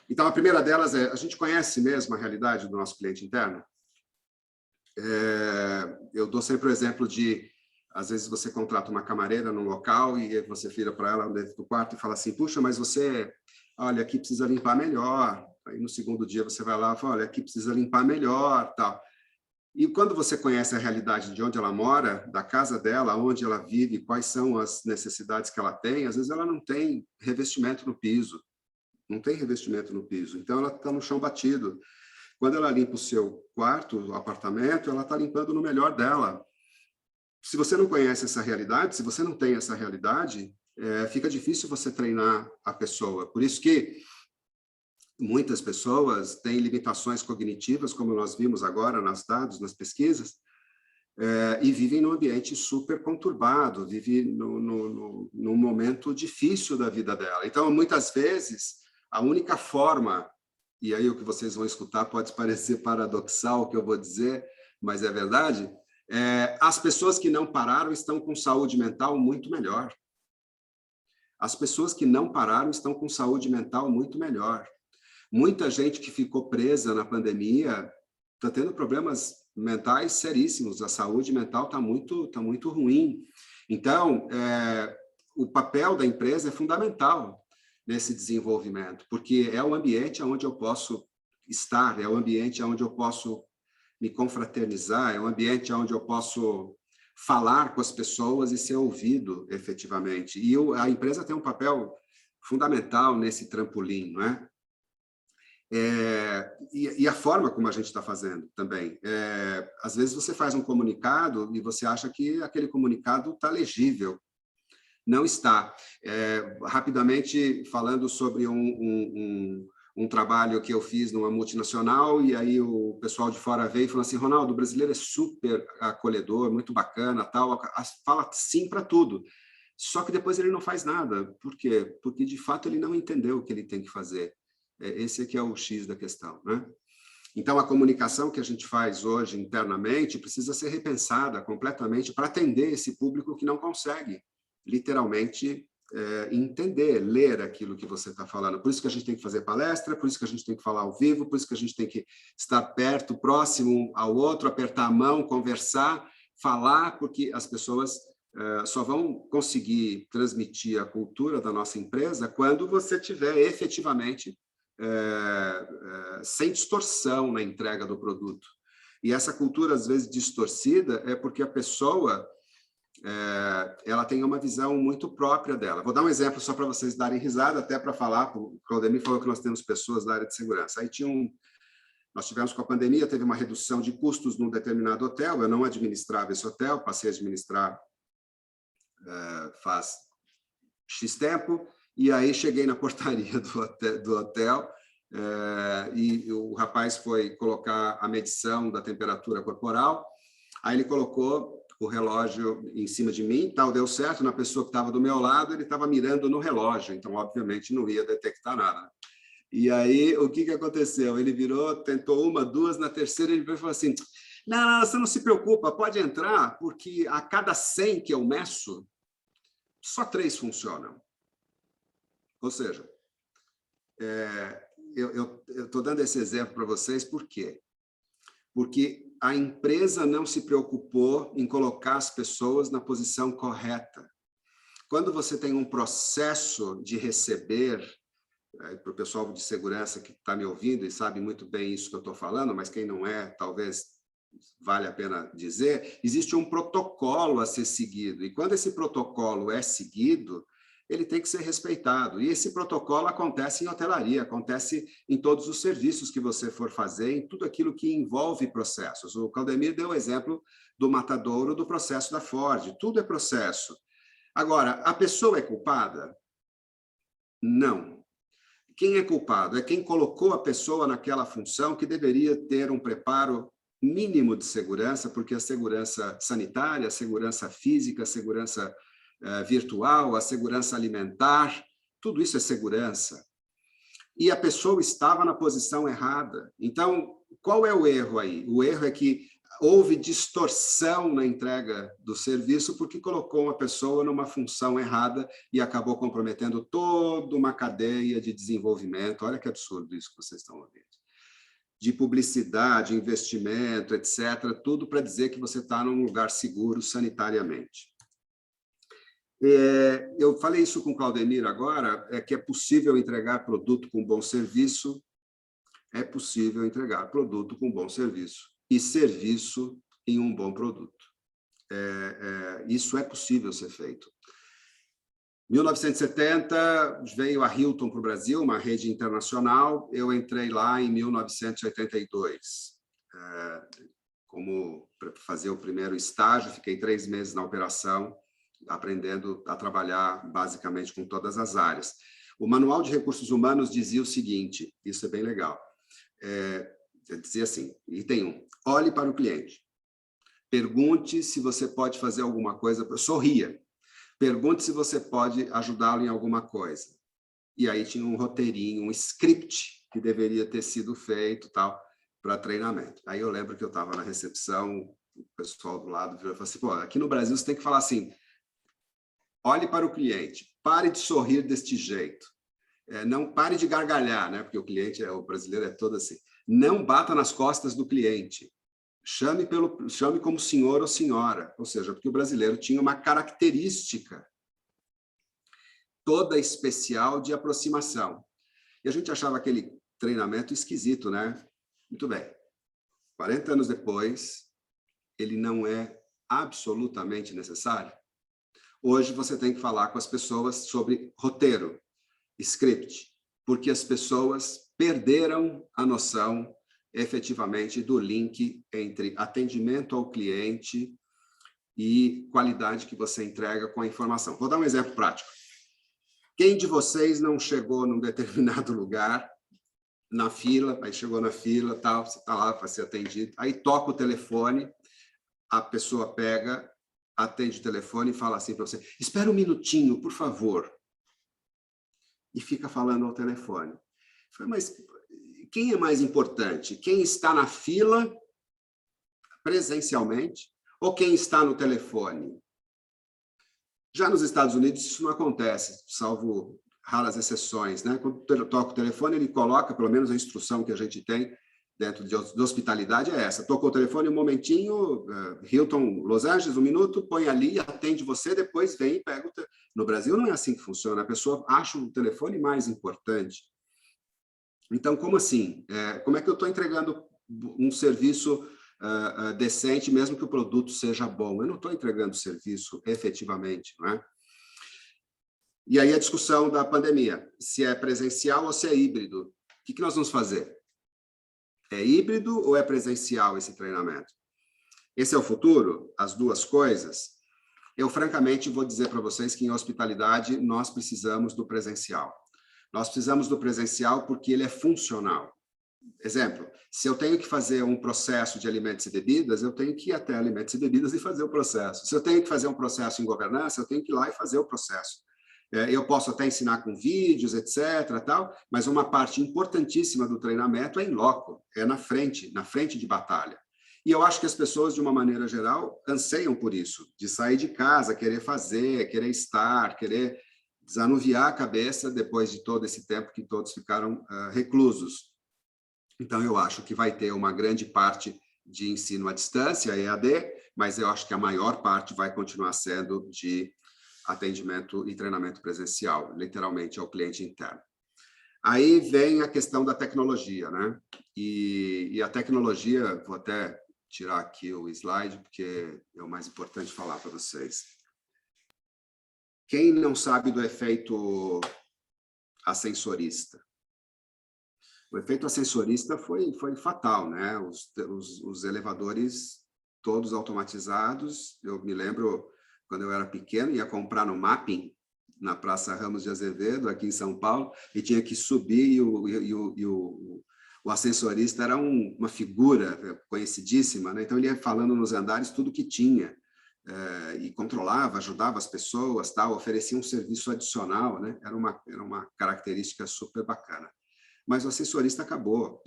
Então, a primeira delas a gente conhece mesmo a realidade do nosso cliente interno? Eu dou sempre o exemplo de, às vezes você contrata uma camareira num local e você vira para ela dentro do quarto e fala assim, puxa, mas você, olha, aqui precisa limpar melhor. Aí no segundo dia você vai lá e fala, olha, aqui precisa limpar melhor, tal. E quando você conhece a realidade de onde ela mora, da casa dela, onde ela vive, quais são as necessidades que ela tem, às vezes ela não tem revestimento no piso. Não tem revestimento no piso. Então ela está no chão batido. Quando ela limpa o seu quarto, o apartamento, ela está limpando no melhor dela. Se você não conhece essa realidade, se você não tem essa realidade, fica difícil você treinar a pessoa. Por isso que muitas pessoas têm limitações cognitivas, como nós vimos agora nos dados, nas pesquisas, e vivem num ambiente super conturbado, vivem num momento difícil da vida dela. Então, muitas vezes, a única forma, e aí o que vocês vão escutar pode parecer paradoxal o que eu vou dizer, mas é verdade, as pessoas que não pararam estão com saúde mental muito melhor. As pessoas que não pararam estão com saúde mental muito melhor. Muita gente que ficou presa na pandemia está tendo problemas mentais seríssimos. A saúde mental está muito ruim. Então, o papel da empresa é fundamental nesse desenvolvimento, porque é o ambiente onde eu posso estar, é o ambiente onde eu posso me confraternizar, é um ambiente onde eu posso falar com as pessoas e ser ouvido efetivamente. E a empresa tem um papel fundamental nesse trampolim, não é? E a forma como a gente está fazendo também. Às vezes você faz um comunicado e você acha que aquele comunicado está legível. Não está. Rapidamente, falando sobre um trabalho que eu fiz numa multinacional, e aí o pessoal de fora veio e falou assim, Ronaldo, o brasileiro é super acolhedor, muito bacana, tal, fala sim para tudo. Só que depois ele não faz nada. Por quê? Porque, de fato, ele não entendeu o que ele tem que fazer. Esse aqui é o X da questão, né? Então, a comunicação que a gente faz hoje internamente precisa ser repensada completamente para atender esse público que não consegue, literalmente, entender, ler aquilo que você está falando. Por isso que a gente tem que fazer palestra, por isso que a gente tem que falar ao vivo, por isso que a gente tem que estar perto, próximo ao outro, apertar a mão, conversar, falar, porque as pessoas só vão conseguir transmitir a cultura da nossa empresa quando você tiver efetivamente sem distorção na entrega do produto. E essa cultura, às vezes, distorcida é porque a pessoa ela tem uma visão muito própria dela. Vou dar um exemplo só para vocês darem risada, até para falar, o Claudemir falou que nós temos pessoas da área de segurança. Aí nós tivemos com a pandemia, teve uma redução de custos num determinado hotel, eu não administrava esse hotel, passei a administrar faz X tempo, e aí cheguei na portaria do hotel e o rapaz foi colocar a medição da temperatura corporal, aí ele colocou o relógio em cima de mim, tal, deu certo, na pessoa que estava do meu lado, ele estava mirando no relógio, então, obviamente, não ia detectar nada. E aí, o que aconteceu? Ele virou, tentou uma, duas, na terceira ele falou assim, não, você não se preocupa, pode entrar, porque a cada 100 que eu meço, só 3 funcionam. Ou seja, eu estou dando esse exemplo para vocês, por quê? Porque a empresa não se preocupou em colocar as pessoas na posição correta. Quando você tem um processo de receber, para o pessoal de segurança que está me ouvindo e sabe muito bem isso que eu estou falando, mas quem não é, talvez vale a pena dizer, existe um protocolo a ser seguido. E quando esse protocolo é seguido, ele tem que ser respeitado. E esse protocolo acontece em hotelaria, acontece em todos os serviços que você for fazer, em tudo aquilo que envolve processos. O Claudemir deu o exemplo do matadouro do processo da Ford. Tudo é processo. Agora, a pessoa é culpada? Não. Quem é culpado? É quem colocou a pessoa naquela função que deveria ter um preparo mínimo de segurança, porque a segurança sanitária, a segurança física, a segurança virtual, a segurança alimentar, tudo isso é segurança. E a pessoa estava na posição errada. Então, qual é o erro aí? O erro é que houve distorção na entrega do serviço porque colocou uma pessoa numa função errada e acabou comprometendo toda uma cadeia de desenvolvimento. Olha que absurdo isso que vocês estão ouvindo. De publicidade, investimento, etc. Tudo para dizer que você está num lugar seguro sanitariamente. Eu falei isso com o Claudemir agora, que é possível entregar produto com bom serviço, é possível entregar produto com bom serviço e serviço em um bom produto. Isso é possível ser feito. Em 1970, veio a Hilton para o Brasil, uma rede internacional, eu entrei lá em 1982, como para fazer o primeiro estágio, fiquei 3 meses na operação, aprendendo a trabalhar basicamente com todas as áreas. O Manual de Recursos Humanos dizia o seguinte, isso é bem legal, dizia assim, item 1, olhe para o cliente, pergunte se você pode fazer alguma coisa, sorria, pergunte se você pode ajudá-lo em alguma coisa. E aí tinha um roteirinho, um script que deveria ter sido feito tal para treinamento. Aí eu lembro que eu estava na recepção, o pessoal do lado falou assim, pô, aqui no Brasil você tem que falar assim, olhe para o cliente, pare de sorrir deste jeito, não pare de gargalhar, né? Porque o cliente, o brasileiro é todo assim, não bata nas costas do cliente, chame como senhor ou senhora, ou seja, porque o brasileiro tinha uma característica toda especial de aproximação. E a gente achava aquele treinamento esquisito, né? Muito bem, 40 anos depois, ele não é absolutamente necessário. Hoje você tem que falar com as pessoas sobre roteiro, script, porque as pessoas perderam a noção efetivamente do link entre atendimento ao cliente e qualidade que você entrega com a informação. Vou dar um exemplo prático. Quem de vocês não chegou num determinado lugar, na fila, aí chegou na fila, tal, você está lá para ser atendido, aí toca o telefone, a pessoa pega, atende o telefone e fala assim para você: espera um minutinho, por favor. E fica falando ao telefone. Eu falei, mas quem é mais importante? Quem está na fila presencialmente ou quem está no telefone? Já nos Estados Unidos isso não acontece, salvo raras exceções, né? Quando toca o telefone, ele coloca, pelo menos a instrução que a gente tem dentro de hospitalidade é essa: tocou o telefone, um momentinho, Hilton, Los Angeles, 1 minuto, põe ali, atende você, depois vem e pega o telefone. No Brasil não é assim que funciona, a pessoa acha o telefone mais importante. Então, como assim? Como é que eu estou entregando um serviço decente, mesmo que o produto seja bom? Eu não estou entregando serviço efetivamente, não é? E aí a discussão da pandemia, se é presencial ou se é híbrido. O que nós vamos fazer? É híbrido ou é presencial esse treinamento? Esse é o futuro? As duas coisas? Eu, francamente, vou dizer para vocês que em hospitalidade nós precisamos do presencial. Nós precisamos do presencial porque ele é funcional. Exemplo, se eu tenho que fazer um processo de alimentos e bebidas, eu tenho que ir até alimentos e bebidas e fazer o processo. Se eu tenho que fazer um processo em governança, eu tenho que ir lá e fazer o processo. Eu posso até ensinar com vídeos, etc., tal, mas uma parte importantíssima do treinamento é em loco, é na frente de batalha. E eu acho que as pessoas, de uma maneira geral, anseiam por isso, de sair de casa, querer fazer, querer estar, querer desanuviar a cabeça depois de todo esse tempo que todos ficaram reclusos. Então, eu acho que vai ter uma grande parte de ensino à distância, EAD, mas eu acho que a maior parte vai continuar sendo de atendimento e treinamento presencial, literalmente ao cliente interno. Aí vem a questão da tecnologia, né? E a tecnologia, vou até tirar aqui o slide, porque é o mais importante falar para vocês. Quem não sabe do efeito ascensorista? O efeito ascensorista foi fatal, né? Os elevadores todos automatizados. Eu me lembro, quando eu era pequeno, ia comprar no Mapping, na Praça Ramos de Azevedo, aqui em São Paulo, e tinha que subir, e o ascensorista era uma figura conhecidíssima, né? Então ele ia falando nos andares tudo que tinha, e controlava, ajudava as pessoas, tal, oferecia um serviço adicional, né? Era uma característica super bacana. Mas o ascensorista acabou.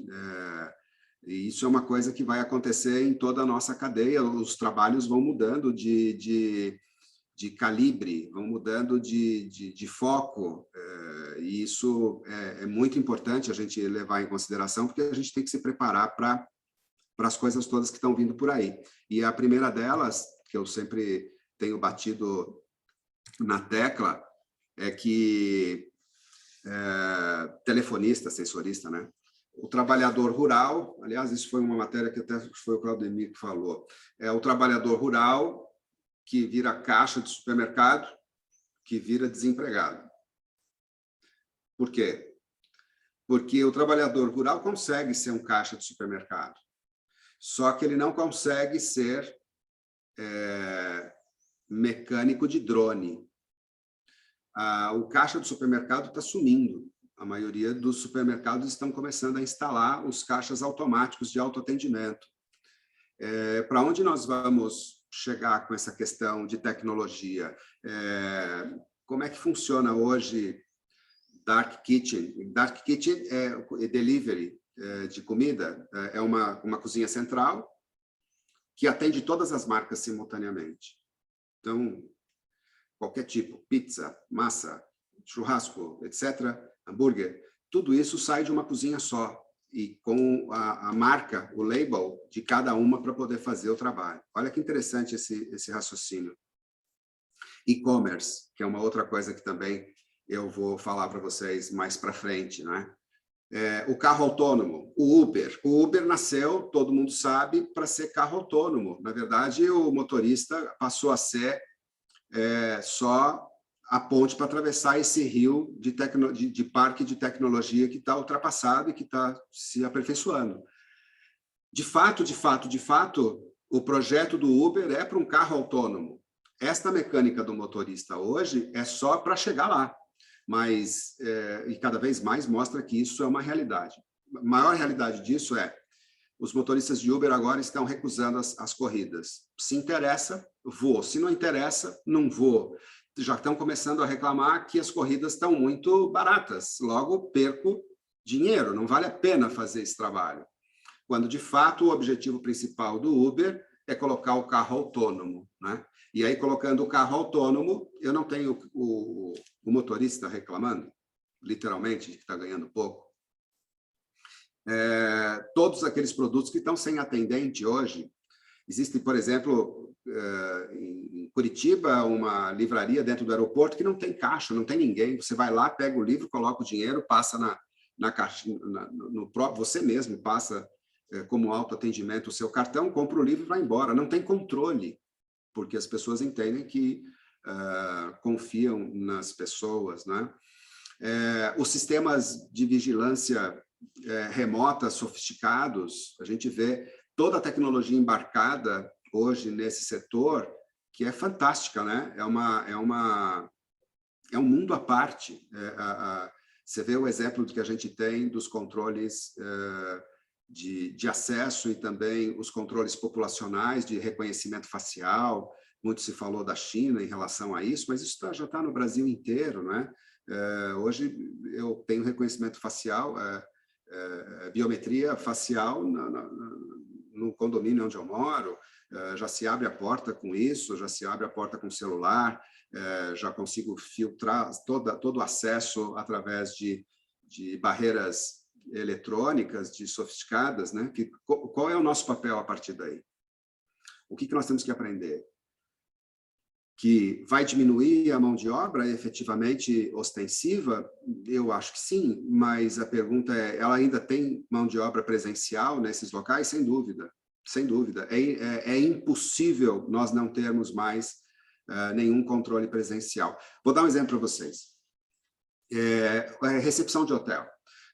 E isso é uma coisa que vai acontecer em toda a nossa cadeia. Os trabalhos vão mudando de calibre, vão mudando de foco. E isso é muito importante a gente levar em consideração, porque a gente tem que se preparar para as coisas todas que estão vindo por aí. E a primeira delas, que eu sempre tenho batido na tecla, é que telefonista, ascensorista, né? O trabalhador rural, aliás, isso foi uma matéria que até foi o Claudemir que falou, é o trabalhador rural que vira caixa de supermercado, que vira desempregado. Por quê? Porque o trabalhador rural consegue ser um caixa de supermercado, só que ele não consegue ser mecânico de drone. O caixa do supermercado está sumindo. A maioria dos supermercados estão começando a instalar os caixas automáticos de autoatendimento. Para onde nós vamos chegar com essa questão de tecnologia? Como é que funciona hoje Dark Kitchen? Dark Kitchen é delivery de comida, é uma cozinha central que atende todas as marcas simultaneamente. Então, qualquer tipo, pizza, massa, churrasco, etc., hambúrguer, tudo isso sai de uma cozinha só e com a marca, o label de cada uma para poder fazer o trabalho. Olha que interessante esse raciocínio. E-commerce, que é uma outra coisa que também eu vou falar para vocês mais para frente, né? O carro autônomo, o Uber. O Uber nasceu, todo mundo sabe, para ser carro autônomo. Na verdade, o motorista passou a ser só a ponte para atravessar esse rio de parque de tecnologia que está ultrapassado e que está se aperfeiçoando. De fato, o projeto do Uber é para um carro autônomo. Esta mecânica do motorista hoje é só para chegar lá, mas e cada vez mais mostra que isso é uma realidade. A maior realidade disso os motoristas de Uber agora estão recusando as corridas. Se interessa, vou. Se não interessa, não vou. Já estão começando a reclamar que as corridas estão muito baratas. Logo, perco dinheiro. Não vale a pena fazer esse trabalho. Quando, de fato, o objetivo principal do Uber é colocar o carro autônomo, né? E aí, colocando o carro autônomo, eu não tenho o motorista reclamando, literalmente, de que está ganhando pouco. Todos aqueles produtos que estão sem atendente hoje. Existe, por exemplo, em Curitiba, uma livraria dentro do aeroporto que não tem caixa, não tem ninguém. Você vai lá, pega o livro, coloca o dinheiro, passa na caixa, no próprio, você mesmo passa como autoatendimento o seu cartão, compra o livro e vai embora. Não tem controle, porque as pessoas entendem que confiam nas pessoas, né? Os sistemas de vigilância remota sofisticados, a gente vê toda a tecnologia embarcada hoje nesse setor, que é fantástica, né? É um mundo à parte. Você vê o exemplo que a gente tem dos controles de acesso e também os controles populacionais de reconhecimento facial. Muito se falou da China em relação a isso, mas isso já está no Brasil inteiro, né? Hoje eu tenho reconhecimento facial, biometria facial no condomínio onde eu moro, já se abre a porta com isso, já se abre a porta com o celular, já consigo filtrar todo o acesso através de barreiras eletrônicas, sofisticadas, né? Qual é o nosso papel a partir daí? O que nós temos que aprender? Que vai diminuir a mão de obra efetivamente ostensiva? Eu acho que sim, mas a pergunta é, ela ainda tem mão de obra presencial nesses locais? Sem dúvida, sem dúvida. É impossível nós não termos mais nenhum controle presencial. Vou dar um exemplo para vocês. Recepção de hotel.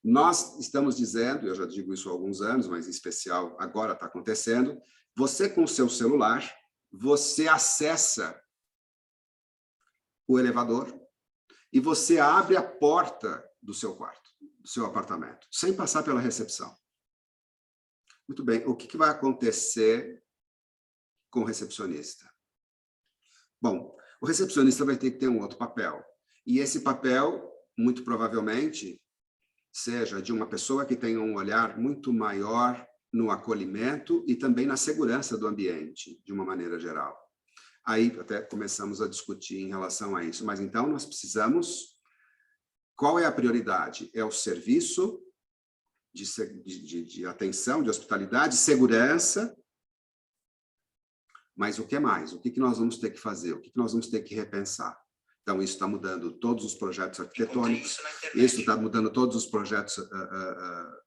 Nós estamos dizendo, eu já digo isso há alguns anos, mas em especial agora está acontecendo, você com o seu celular, você acessa o elevador e você abre a porta do seu quarto, do seu apartamento, sem passar pela recepção. Muito bem, o que vai acontecer com o recepcionista? Bom, o recepcionista vai ter que ter um outro papel. E esse papel, muito provavelmente, seja de uma pessoa que tenha um olhar muito maior no acolhimento e também na segurança do ambiente, de uma maneira geral. Aí até começamos a discutir em relação a isso. Mas então nós precisamos... Qual é a prioridade? É o serviço de atenção, de hospitalidade, segurança. Mas o que mais? O que nós vamos ter que fazer? O que nós vamos ter que repensar? Então, isso está mudando todos os projetos arquitetônicos, isso está mudando todos os projetos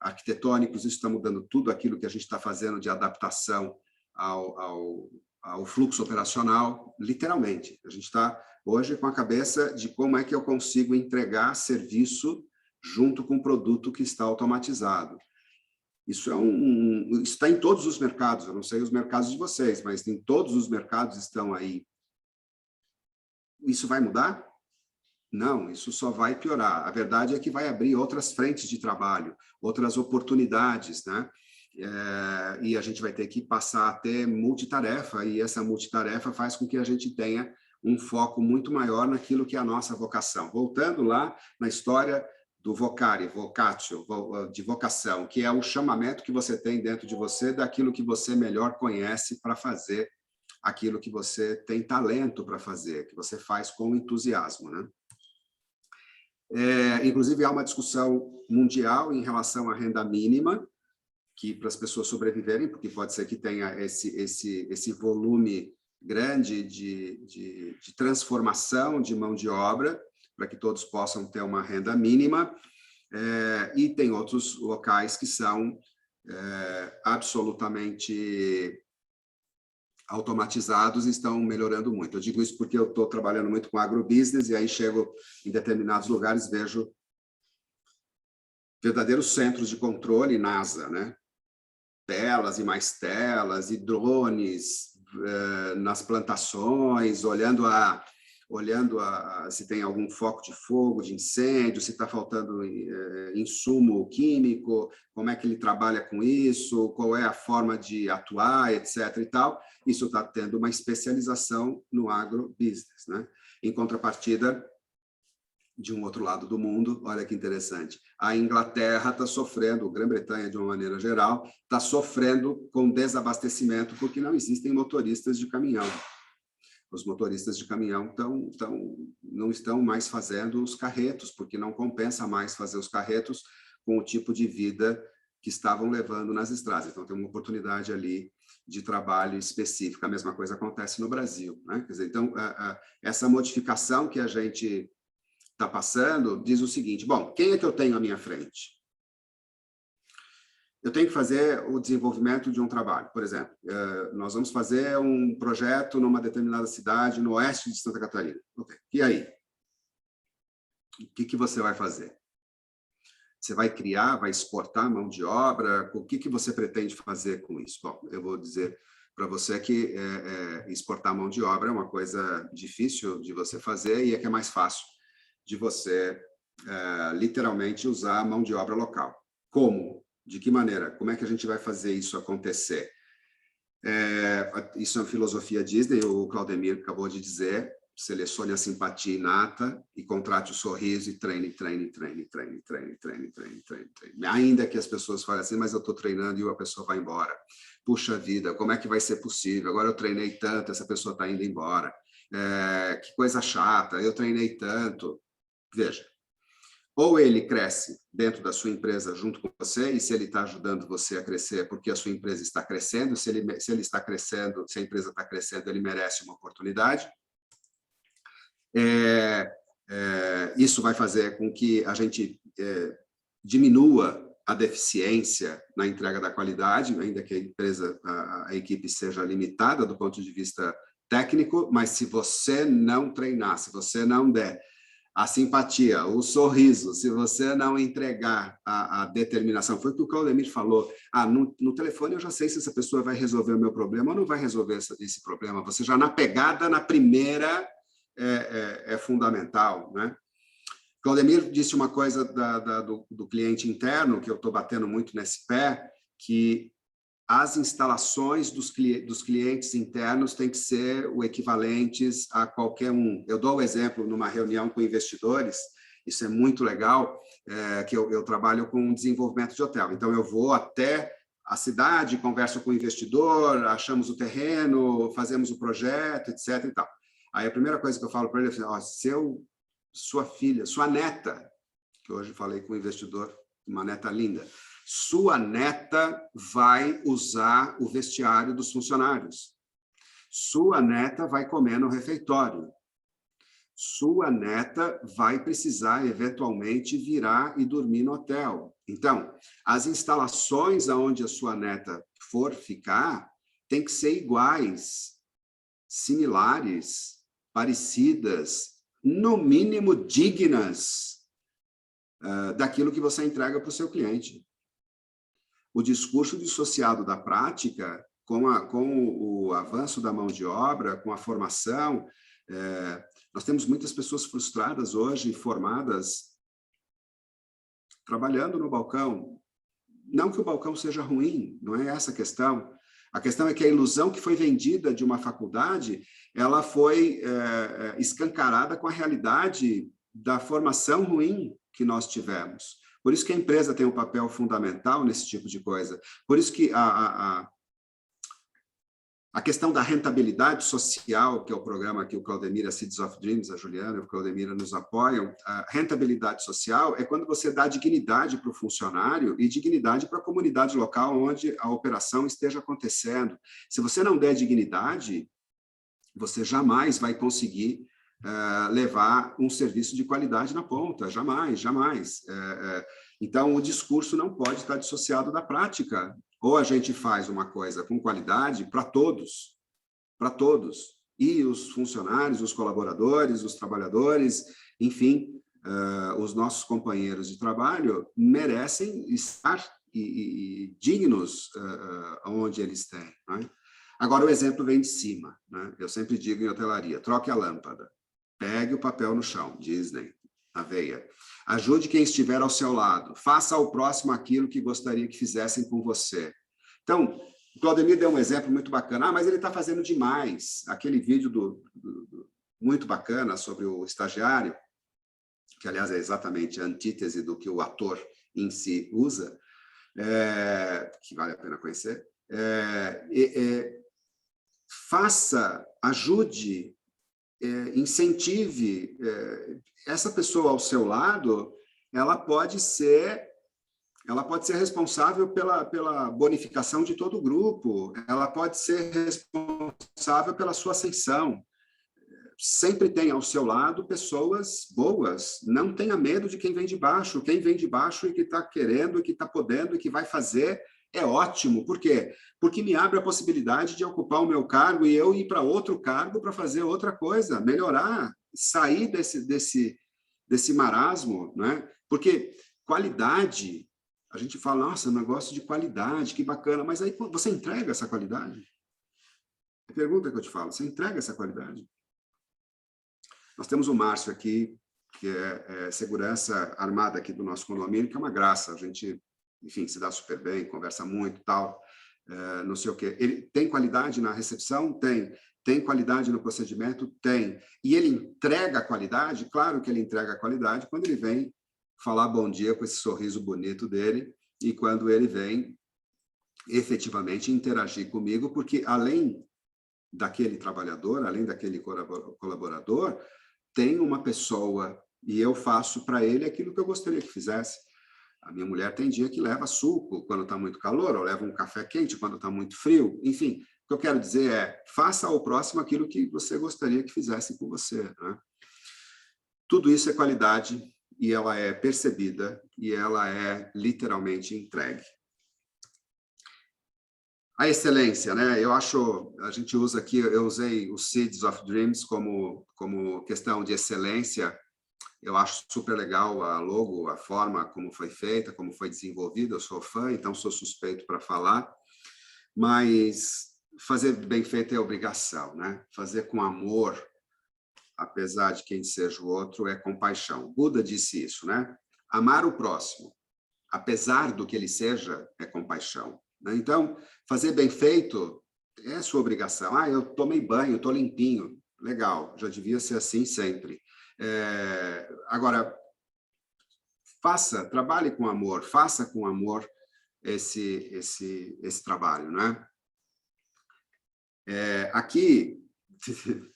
arquitetônicos, isso está mudando tudo aquilo que a gente está fazendo de adaptação ao fluxo operacional, literalmente. A gente está hoje com a cabeça de como é que eu consigo entregar serviço junto com o produto que está automatizado. Isso está em todos os mercados, eu não sei os mercados de vocês, mas em todos os mercados estão aí. Isso vai mudar? Não, isso só vai piorar. A verdade é que vai abrir outras frentes de trabalho, outras oportunidades, né? E a gente vai ter que passar a ter multitarefa, e essa multitarefa faz com que a gente tenha um foco muito maior naquilo que é a nossa vocação. Voltando lá na história do vocare, vocatio, de vocação, que é o chamamento que você tem dentro de você daquilo que você melhor conhece para fazer aquilo que você tem talento para fazer, que você faz com entusiasmo, né? Inclusive, há uma discussão mundial em relação à renda mínima, que para as pessoas sobreviverem, porque pode ser que tenha esse volume grande de transformação de mão de obra, para que todos possam ter uma renda mínima, e tem outros locais que são absolutamente automatizados e estão melhorando muito. Eu digo isso porque eu estou trabalhando muito com agrobusiness e aí chego em determinados lugares, vejo verdadeiros centros de controle NASA, né? Telas e mais telas e drones nas plantações, olhando olhando se tem algum foco de fogo, de incêndio, se está faltando insumo químico, como é que ele trabalha com isso, qual é a forma de atuar, etc. e tal. Isso está tendo uma especialização no agrobusiness, né? Em contrapartida, de um outro lado do mundo, olha que interessante, a Inglaterra está sofrendo, a Grã-Bretanha, de uma maneira geral, está sofrendo com desabastecimento porque não existem motoristas de caminhão. Os motoristas de caminhão não estão mais fazendo os carretos, porque não compensa mais fazer os carretos com o tipo de vida que estavam levando nas estradas. Então, tem uma oportunidade ali de trabalho específica. A mesma coisa acontece no Brasil, né? Quer dizer, então, essa modificação que a gente está passando diz o seguinte: bom, quem é que eu tenho à minha frente? Eu tenho que fazer o desenvolvimento de um trabalho. Por exemplo, nós vamos fazer um projeto numa determinada cidade no oeste de Santa Catarina. Okay. E aí? O que você vai fazer? Você vai criar, vai exportar mão de obra? O que você pretende fazer com isso? Bom, eu vou dizer para você que exportar mão de obra é uma coisa difícil de você fazer e é que é mais fácil de você, literalmente, usar a mão de obra local. Como? De que maneira? Como é que a gente vai fazer isso acontecer? Isso é uma filosofia Disney, o Claudemir acabou de dizer: selecione a simpatia inata e contrate o sorriso e treine, treine, treine, treine, treine, treine, treine, treine, treine. Ainda que as pessoas falem assim, mas eu estou treinando e a pessoa vai embora. Puxa vida, como é que vai ser possível? Agora eu treinei tanto, essa pessoa está indo embora. Que coisa chata, eu treinei tanto. Veja, ou ele cresce dentro da sua empresa junto com você, e se ele está ajudando você a crescer porque a sua empresa está crescendo, se ele está crescendo, se a empresa está crescendo, ele merece uma oportunidade. Isso vai fazer com que a gente diminua a deficiência na entrega da qualidade, ainda que a empresa, a equipe seja limitada do ponto de vista técnico, mas se você não treinar, se você não der a simpatia, o sorriso, se você não entregar a determinação, foi o que o Claudemir falou, no telefone eu já sei se essa pessoa vai resolver o meu problema ou não vai resolver esse problema. Você já na pegada, na primeira, é fundamental, né? Claudemir disse uma coisa do cliente interno, que eu estou batendo muito nesse pé, que as instalações dos clientes internos têm que ser o equivalentes a qualquer um. Eu dou o exemplo numa reunião com investidores, isso é muito legal, que eu trabalho com desenvolvimento de hotel. Então, eu vou até a cidade, converso com o investidor, achamos o terreno, fazemos o projeto, etc. E tal. Aí, a primeira coisa que eu falo para ele é assim: sua filha, sua neta, que hoje falei com o investidor, uma neta linda, sua neta vai usar o vestiário dos funcionários. Sua neta vai comer no refeitório. Sua neta vai precisar, eventualmente, virar e dormir no hotel. Então, as instalações aonde a sua neta for ficar têm que ser iguais, similares, parecidas, no mínimo dignas daquilo que você entrega para o seu cliente. O discurso dissociado da prática, com o avanço da mão de obra, com a formação, nós temos muitas pessoas frustradas hoje, formadas, trabalhando no balcão. Não que o balcão seja ruim, não é essa a questão. A questão é que a ilusão que foi vendida de uma faculdade, ela foi escancarada com a realidade da formação ruim que nós tivemos. Por isso que a empresa tem um papel fundamental nesse tipo de coisa. Por isso que a questão da rentabilidade social, que é o programa que o Claudemir, a Seeds of Dreams, a Juliana e o Claudemir nos apoiam, a rentabilidade social é quando você dá dignidade para o funcionário e dignidade para a comunidade local onde a operação esteja acontecendo. Se você não der dignidade, você jamais vai conseguir levar um serviço de qualidade na ponta, jamais, jamais. Então, o discurso não pode estar dissociado da prática. Ou a gente faz uma coisa com qualidade para todos, e os funcionários, os colaboradores, os trabalhadores, enfim, os nossos companheiros de trabalho merecem estar dignos onde eles têm, né? Agora, o exemplo vem de cima, né? Eu sempre digo em hotelaria: troque a lâmpada. Pegue o papel no chão, Disney, na veia. Ajude quem estiver ao seu lado. Faça ao próximo aquilo que gostaria que fizessem com você. Então, o Claudemir deu um exemplo muito bacana. Ah, mas ele está fazendo demais. Aquele vídeo muito bacana sobre o estagiário, que, aliás, é exatamente a antítese do que o ator em si usa, que vale a pena conhecer. Faça, ajude, incentive. Essa pessoa ao seu lado, ela pode ser responsável pela bonificação de todo o grupo, ela pode ser responsável pela sua ascensão. Sempre tem ao seu lado pessoas boas, não tenha medo de quem vem de baixo. Quem vem de baixo e que está querendo, e que está podendo, e que vai fazer, é ótimo. Por quê? Porque me abre a possibilidade de ocupar o meu cargo e eu ir para outro cargo para fazer outra coisa, melhorar, sair desse marasmo, né? Porque qualidade, a gente fala, nossa, negócio de qualidade, que bacana, mas aí você entrega essa qualidade? A pergunta que eu te falo, você entrega essa qualidade? Nós temos o Márcio aqui, que é segurança armada aqui do nosso condomínio, que é uma graça. A gente, enfim, se dá super bem, conversa muito e tal, não sei o quê. Ele tem qualidade na recepção? Tem. Tem qualidade no procedimento? Tem. E ele entrega a qualidade? Claro que ele entrega a qualidade quando ele vem falar bom dia com esse sorriso bonito dele e quando ele vem efetivamente interagir comigo, porque além daquele trabalhador, além daquele colaborador, tem uma pessoa e eu faço para ele aquilo que eu gostaria que fizesse. A minha mulher tem dia que leva suco quando está muito calor, ou leva um café quente quando está muito frio. Enfim, o que eu quero dizer é, faça ao próximo aquilo que você gostaria que fizesse com você, né? Tudo isso é qualidade e ela é percebida e ela é literalmente entregue. A excelência, né? Eu acho, a gente usa aqui, eu usei os Seeds of Dreams como questão de excelência. Eu acho super legal a logo, a forma como foi feita, como foi desenvolvida. Eu sou fã, então sou suspeito para falar. Mas fazer bem feito é obrigação, né? Fazer com amor, apesar de quem seja o outro, é compaixão. Buda disse isso, né? Amar o próximo, apesar do que ele seja, é compaixão. Então, fazer bem feito é sua obrigação. Ah, eu tomei banho, estou limpinho. Legal, já devia ser assim sempre. Agora, trabalhe com amor, faça com amor esse trabalho, né? Aqui,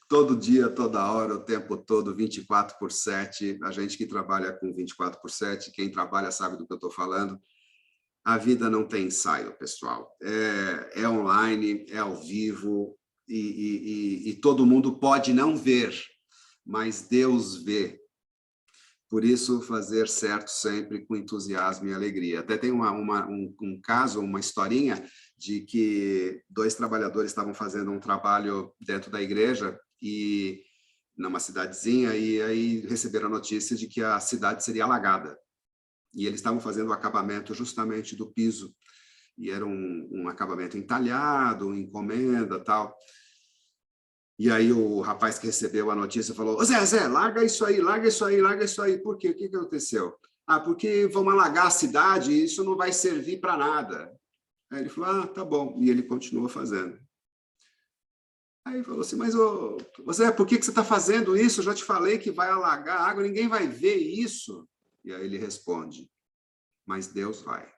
todo dia, toda hora, o tempo todo, 24/7, a gente que trabalha com 24/7, quem trabalha sabe do que eu estou falando. A vida não tem ensaio, pessoal. É online, é ao vivo, e todo mundo pode não ver, mas Deus vê. Por isso, fazer certo sempre com entusiasmo e alegria. Até tem um caso, uma historinha, de que 2 trabalhadores estavam fazendo um trabalho dentro da igreja, e numa cidadezinha, e aí receberam a notícia de que a cidade seria alagada. E eles estavam fazendo o acabamento justamente do piso. E era um acabamento entalhado, encomenda, tal. E aí o rapaz que recebeu a notícia falou, Zé, larga isso aí, larga isso aí, larga isso aí. Por quê? O que aconteceu? Ah, porque vão alagar a cidade e isso não vai servir para nada. Aí ele falou, tá bom. E ele continuou fazendo. Aí falou assim, mas Zé, por que você está fazendo isso? Eu já te falei que vai alagar a água, ninguém vai ver isso. E aí ele responde, mas Deus vai.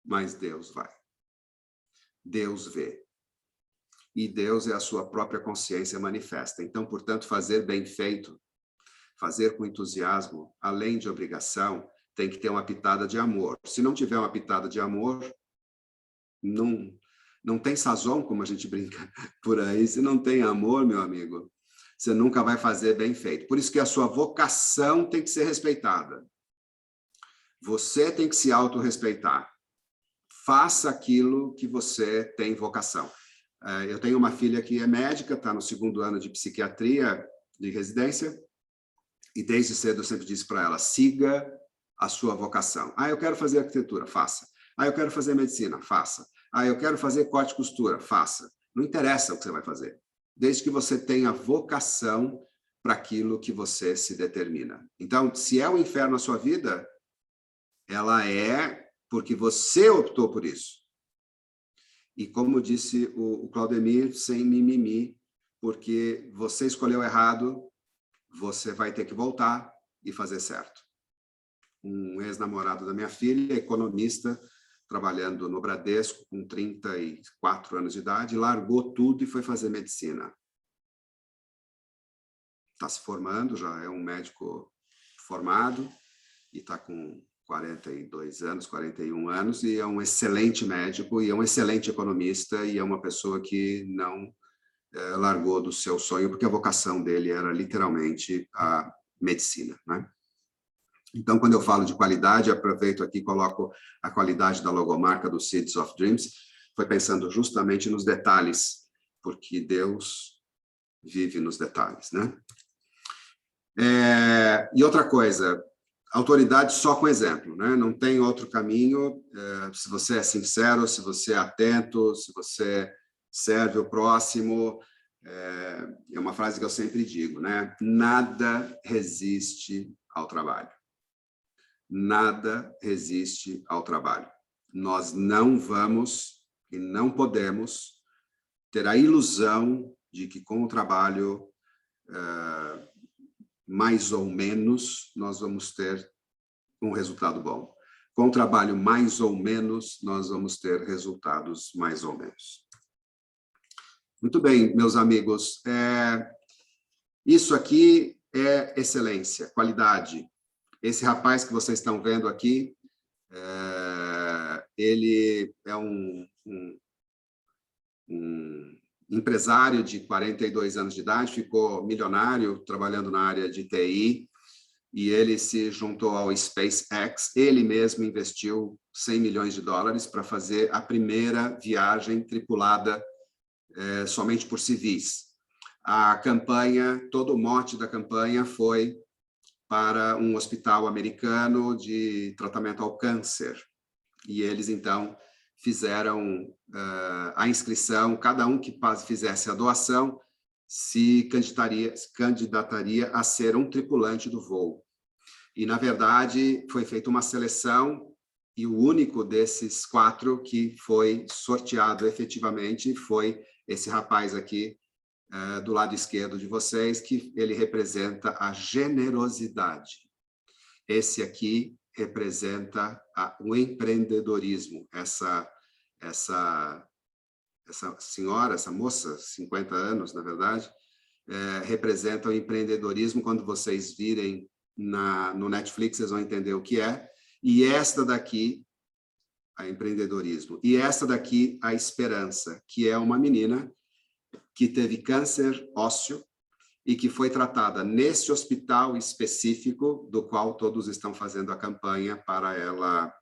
Mas Deus vai. Deus vê. E Deus é a sua própria consciência manifesta. Então, portanto, fazer bem feito, fazer com entusiasmo, além de obrigação, tem que ter uma pitada de amor. Se não tiver uma pitada de amor, não tem sazon, como a gente brinca por aí. Se não tem amor, meu amigo, você nunca vai fazer bem feito. Por isso que a sua vocação tem que ser respeitada. Você tem que se autorrespeitar. Faça aquilo que você tem vocação. Eu tenho uma filha que é médica, está no 2º ano de psiquiatria de residência, e desde cedo eu sempre disse para ela, siga a sua vocação. Ah, eu quero fazer arquitetura, faça. Ah, eu quero fazer medicina, faça. Ah, eu quero fazer corte e costura, faça. Não interessa o que você vai fazer. desde que você tenha vocação para aquilo que você se determina. Então, se é o inferno a sua vida, ela é porque você optou por isso. E como disse o Claudemir, sem mimimi, porque você escolheu errado, você vai ter que voltar e fazer certo. Um ex-namorado da minha filha, economista, trabalhando no Bradesco com 34 anos de idade, largou tudo e foi fazer medicina. Está se formando, já é um médico formado e está com 42 anos, 41 anos, e é um excelente médico, e é um excelente economista, e é uma pessoa que não largou do seu sonho, porque a vocação dele era literalmente a medicina, né? Então, quando eu falo de qualidade, aproveito aqui e coloco a qualidade da logomarca do Seeds of Dreams, foi pensando justamente nos detalhes, porque Deus vive nos detalhes, né? E outra coisa, autoridade só com exemplo, né? Não tem outro caminho. Se você é sincero, se você é atento, se você serve o próximo, é uma frase que eu sempre digo, né? Nada resiste ao trabalho. Nada resiste ao trabalho. Nós não vamos e não podemos ter a ilusão de que com o trabalho mais ou menos, nós vamos ter um resultado bom. Com o trabalho mais ou menos, nós vamos ter resultados mais ou menos. Muito bem, meus amigos. Isso aqui é excelência, qualidade. Esse rapaz que vocês estão vendo aqui, ele é um empresário de 42 anos de idade, ficou milionário trabalhando na área de TI, e ele se juntou ao SpaceX. Ele mesmo investiu $100 milhões para fazer a primeira viagem tripulada somente por civis. A campanha, todo o mote da campanha foi para um hospital americano de tratamento ao câncer. E eles, então, fizeram a inscrição, cada um que fizesse a doação se candidataria a ser um tripulante do voo. E, na verdade, foi feita uma seleção, e o único desses 4 que foi sorteado efetivamente foi esse rapaz aqui, do lado esquerdo de vocês, que ele representa a generosidade. Esse aqui representa o empreendedorismo. Essa senhora, essa moça, 50 anos, na verdade, representa o empreendedorismo. Quando vocês virem no Netflix, vocês vão entender o que é. E esta daqui, a empreendedorismo. E esta daqui, a esperança, que é uma menina que teve câncer ósseo e que foi tratada nesse hospital específico, do qual todos estão fazendo a campanha para ela,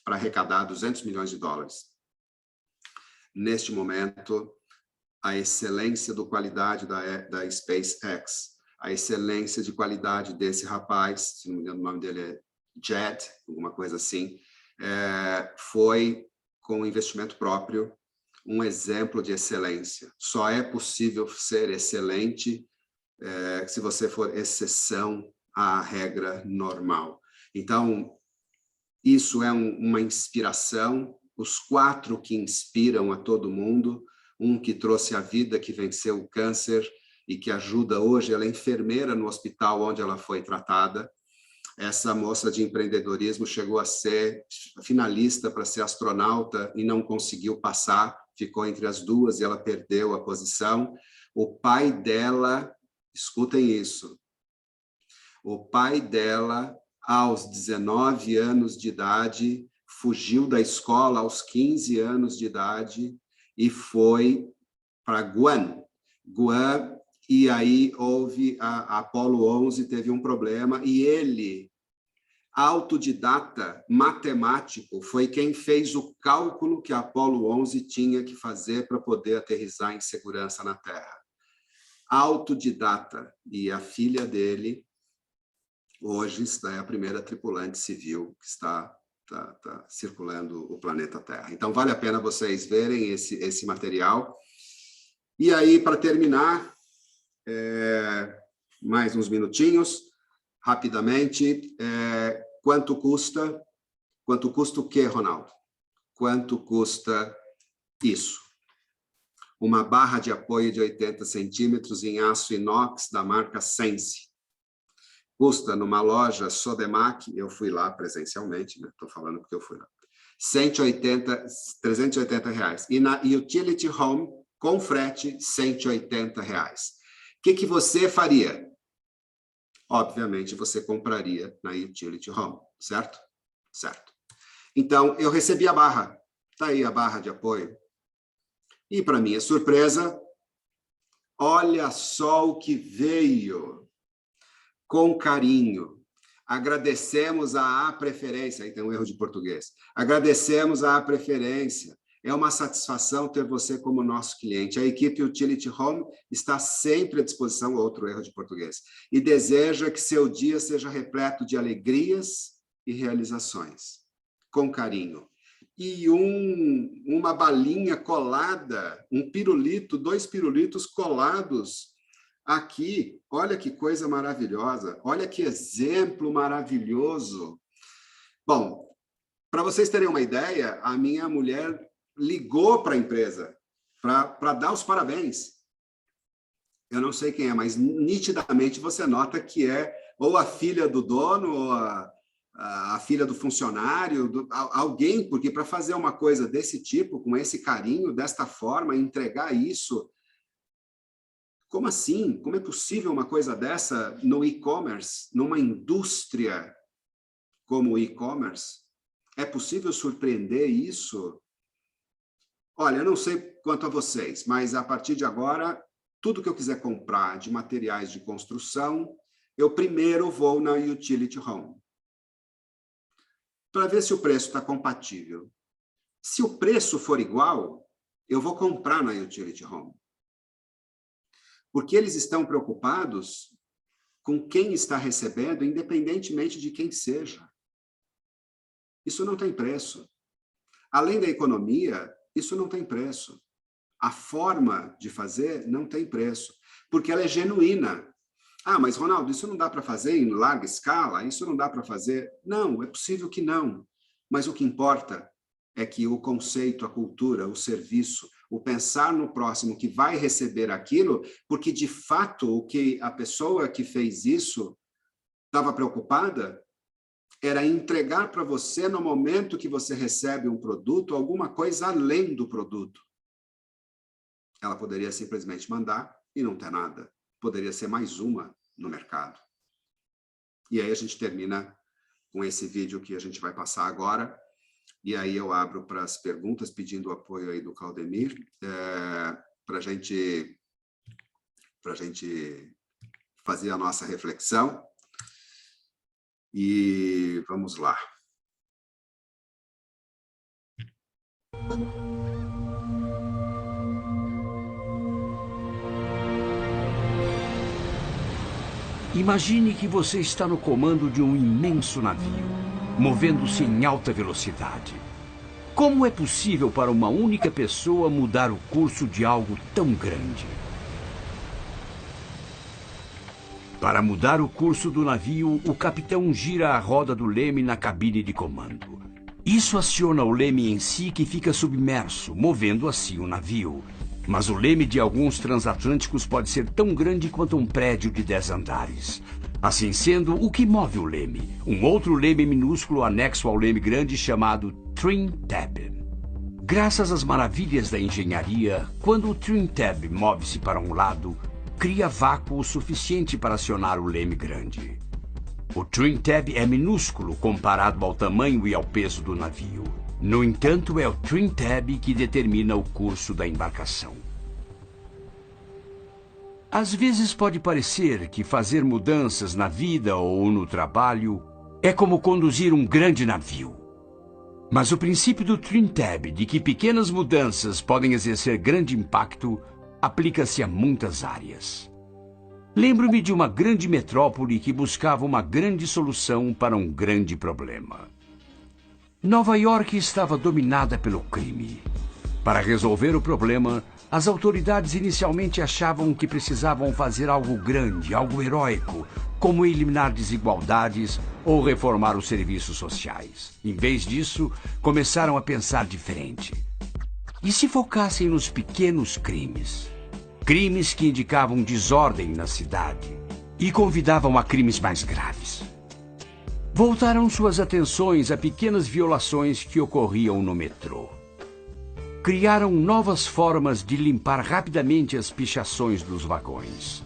para arrecadar $200 milhões. Neste momento, a excelência da qualidade da SpaceX, a excelência de qualidade desse rapaz, se não me engano o nome dele é Jed, alguma coisa assim, foi com investimento próprio, um exemplo de excelência. Só é possível ser excelente se você for exceção à regra normal. Então, isso é uma inspiração. Os 4 que inspiram a todo mundo, um que trouxe a vida, que venceu o câncer e que ajuda hoje, ela é enfermeira no hospital onde ela foi tratada. Essa moça de empreendedorismo chegou a ser finalista para ser astronauta e não conseguiu passar, ficou entre as duas e ela perdeu a posição. O pai dela, escutem isso, o pai dela, aos 19 anos de idade, fugiu da escola aos 15 anos de idade e foi para Guam. E aí houve a Apollo 11, teve um problema, e ele, autodidata, matemático, foi quem fez o cálculo que a Apollo 11 tinha que fazer para poder aterrissar em segurança na Terra. Autodidata. E a filha dele, hoje, é a primeira tripulante civil que está circulando o planeta Terra. Então, vale a pena vocês verem esse material. E aí, para terminar, mais uns minutinhos, rapidamente, quanto custa o quê, Ronaldo? Quanto custa isso? Uma barra de apoio de 80 centímetros em aço inox da marca Sense. Custa numa loja Sodemac, eu fui lá presencialmente, né? Estou falando porque eu fui lá, 380 reais. E na Utility Home, com frete, 180 reais. O que você faria? Obviamente, você compraria na Utility Home, certo? Certo. Então, eu recebi a barra. Está aí a barra de apoio. E, para minha surpresa, olha só o que veio. Com carinho. Agradecemos a preferência. Aí tem um erro de português. Agradecemos a preferência. É uma satisfação ter você como nosso cliente. A equipe Utility Home está sempre à disposição, outro erro de português, e deseja que seu dia seja repleto de alegrias e realizações. Com carinho. E uma balinha colada, um pirulito, 2 pirulitos colados aqui. Olha que coisa maravilhosa, olha que exemplo maravilhoso. Bom, para vocês terem uma ideia, a minha mulher ligou para a empresa para dar os parabéns. Eu não sei quem é, mas nitidamente você nota que é ou a filha do dono, ou a filha do funcionário, alguém, porque para fazer uma coisa desse tipo, com esse carinho, desta forma, entregar isso... Como assim? Como é possível uma coisa dessa no e-commerce, numa indústria como o e-commerce? É possível surpreender isso? Olha, eu não sei quanto a vocês, mas a partir de agora, tudo que eu quiser comprar de materiais de construção, eu primeiro vou na Utility Home, para ver se o preço está compatível. Se o preço for igual, eu vou comprar na Utility Home. Porque eles estão preocupados com quem está recebendo, independentemente de quem seja. Isso não tem preço. Além da economia, isso não tem preço. A forma de fazer não tem preço, porque ela é genuína. Ah, mas Ronaldo, isso não dá para fazer em larga escala? Isso não dá para fazer? Não, é possível que não. Mas o que importa é que o conceito, a cultura, o serviço, o pensar no próximo que vai receber aquilo, porque, de fato, o que a pessoa que fez isso estava preocupada era entregar para você, no momento que você recebe um produto, alguma coisa além do produto. Ela poderia simplesmente mandar e não ter nada. Poderia ser mais uma no mercado. E aí a gente termina com esse vídeo que a gente vai passar agora. E aí eu abro para as perguntas, pedindo o apoio aí do Claudemir, para a gente fazer a nossa reflexão. E vamos lá. Imagine que você está no comando de um imenso navio, movendo-se em alta velocidade. Como é possível para uma única pessoa mudar o curso de algo tão grande? Para mudar o curso do navio, o capitão gira a roda do leme na cabine de comando. Isso aciona o leme em si, que fica submerso, movendo assim o navio. Mas o leme de alguns transatlânticos pode ser tão grande quanto um prédio de 10 andares. Assim sendo, o que move o leme? Um outro leme minúsculo anexo ao leme grande chamado Trim Tab. Graças às maravilhas da engenharia, quando o Trim Tab move-se para um lado, cria vácuo o suficiente para acionar o leme grande. O Trim Tab é minúsculo comparado ao tamanho e ao peso do navio. No entanto, é o Trim Tab que determina o curso da embarcação. Às vezes pode parecer que fazer mudanças na vida ou no trabalho é como conduzir um grande navio. Mas o princípio do Trim Tab, de que pequenas mudanças podem exercer grande impacto, aplica-se a muitas áreas. Lembro-me de uma grande metrópole que buscava uma grande solução para um grande problema. Nova York estava dominada pelo crime. Para resolver o problema, As autoridades inicialmente achavam que precisavam fazer algo grande, algo heróico, como eliminar desigualdades ou reformar os serviços sociais. Em vez disso, começaram a pensar diferente. E se focassem nos pequenos crimes? Crimes que indicavam desordem na cidade e convidavam a crimes mais graves. Voltaram suas atenções a pequenas violações que ocorriam no metrô. Criaram novas formas de limpar rapidamente as pichações dos vagões.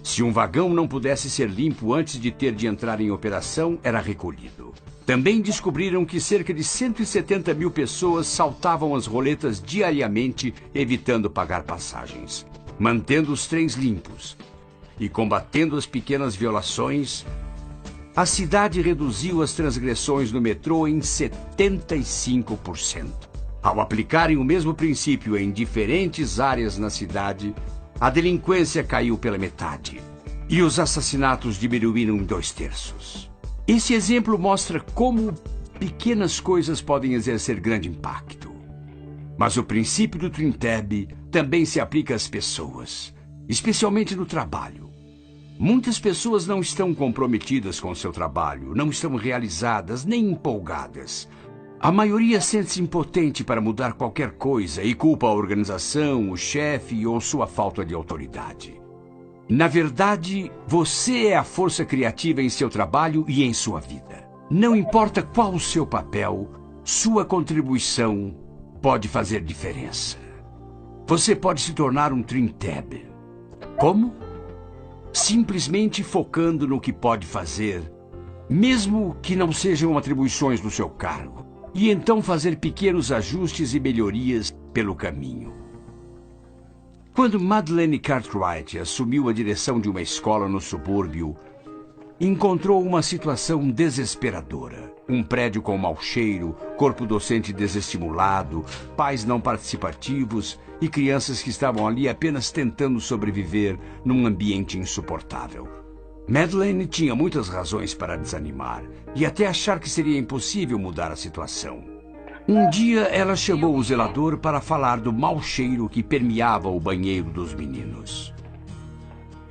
Se um vagão não pudesse ser limpo antes de ter de entrar em operação, era recolhido. Também descobriram que cerca de 170 mil pessoas saltavam as roletas diariamente, evitando pagar passagens, mantendo os trens limpos e combatendo as pequenas violações. A cidade reduziu as transgressões no metrô em 75%. Ao aplicarem o mesmo princípio em diferentes áreas na cidade, a delinquência caiu pela metade e os assassinatos diminuíram em 2/3. Esse exemplo mostra como pequenas coisas podem exercer grande impacto. Mas o princípio do Twin Tab também se aplica às pessoas, especialmente no trabalho. Muitas pessoas não estão comprometidas com seu trabalho, não estão realizadas nem empolgadas. A maioria sente-se impotente para mudar qualquer coisa e culpa a organização, o chefe ou sua falta de autoridade. Na verdade, você é a força criativa em seu trabalho e em sua vida. Não importa qual o seu papel, sua contribuição pode fazer diferença. Você pode se tornar um Twin Tab. Como? Simplesmente focando no que pode fazer, mesmo que não sejam atribuições do seu cargo. E então fazer pequenos ajustes e melhorias pelo caminho. Quando Madeleine Cartwright assumiu a direção de uma escola no subúrbio, encontrou uma situação desesperadora. Um prédio com mau cheiro, corpo docente desestimulado, pais não participativos e crianças que estavam ali apenas tentando sobreviver num ambiente insuportável. Madeleine tinha muitas razões para desanimar e até achar que seria impossível mudar a situação. Um dia, ela chamou o zelador para falar do mau cheiro que permeava o banheiro dos meninos.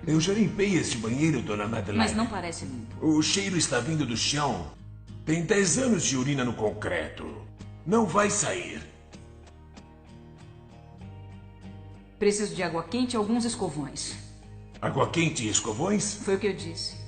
Eu já limpei este banheiro, dona Madeleine. Mas não parece limpo. O cheiro está vindo do chão. Tem 10 anos de urina no concreto. Não vai sair. Preciso de água quente e alguns escovões. Água quente e escovões? Foi o que eu disse.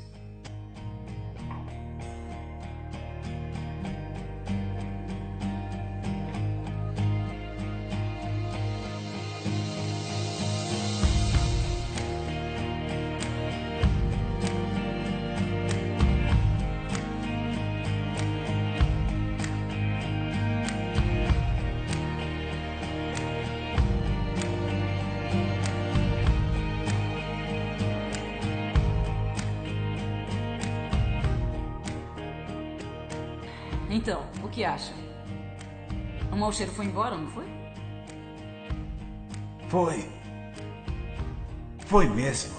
Então, o que acha? O mau cheiro foi embora, não foi? Foi mesmo.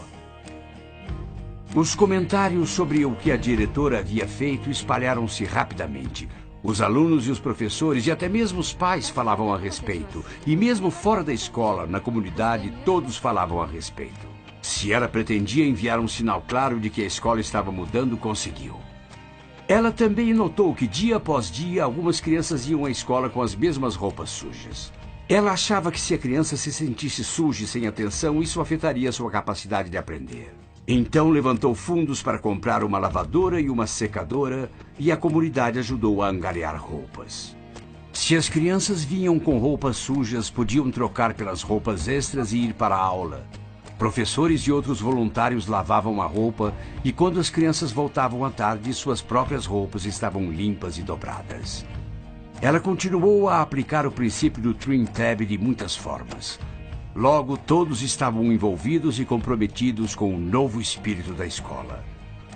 Os comentários sobre o que a diretora havia feito espalharam-se rapidamente. Os alunos e os professores e até mesmo os pais falavam a respeito. E mesmo fora da escola, na comunidade, todos falavam a respeito. Se ela pretendia enviar um sinal claro de que a escola estava mudando, conseguiu. Ela também notou que dia após dia algumas crianças iam à escola com as mesmas roupas sujas. Ela achava que se a criança se sentisse suja e sem atenção, isso afetaria sua capacidade de aprender. Então levantou fundos para comprar uma lavadora e uma secadora e a comunidade ajudou a angariar roupas. Se as crianças vinham com roupas sujas, podiam trocar pelas roupas extras e ir para a aula. Professores e outros voluntários lavavam a roupa e quando as crianças voltavam à tarde, suas próprias roupas estavam limpas e dobradas. Ela continuou a aplicar o princípio do Twin Tab de muitas formas. Logo, todos estavam envolvidos e comprometidos com o novo espírito da escola.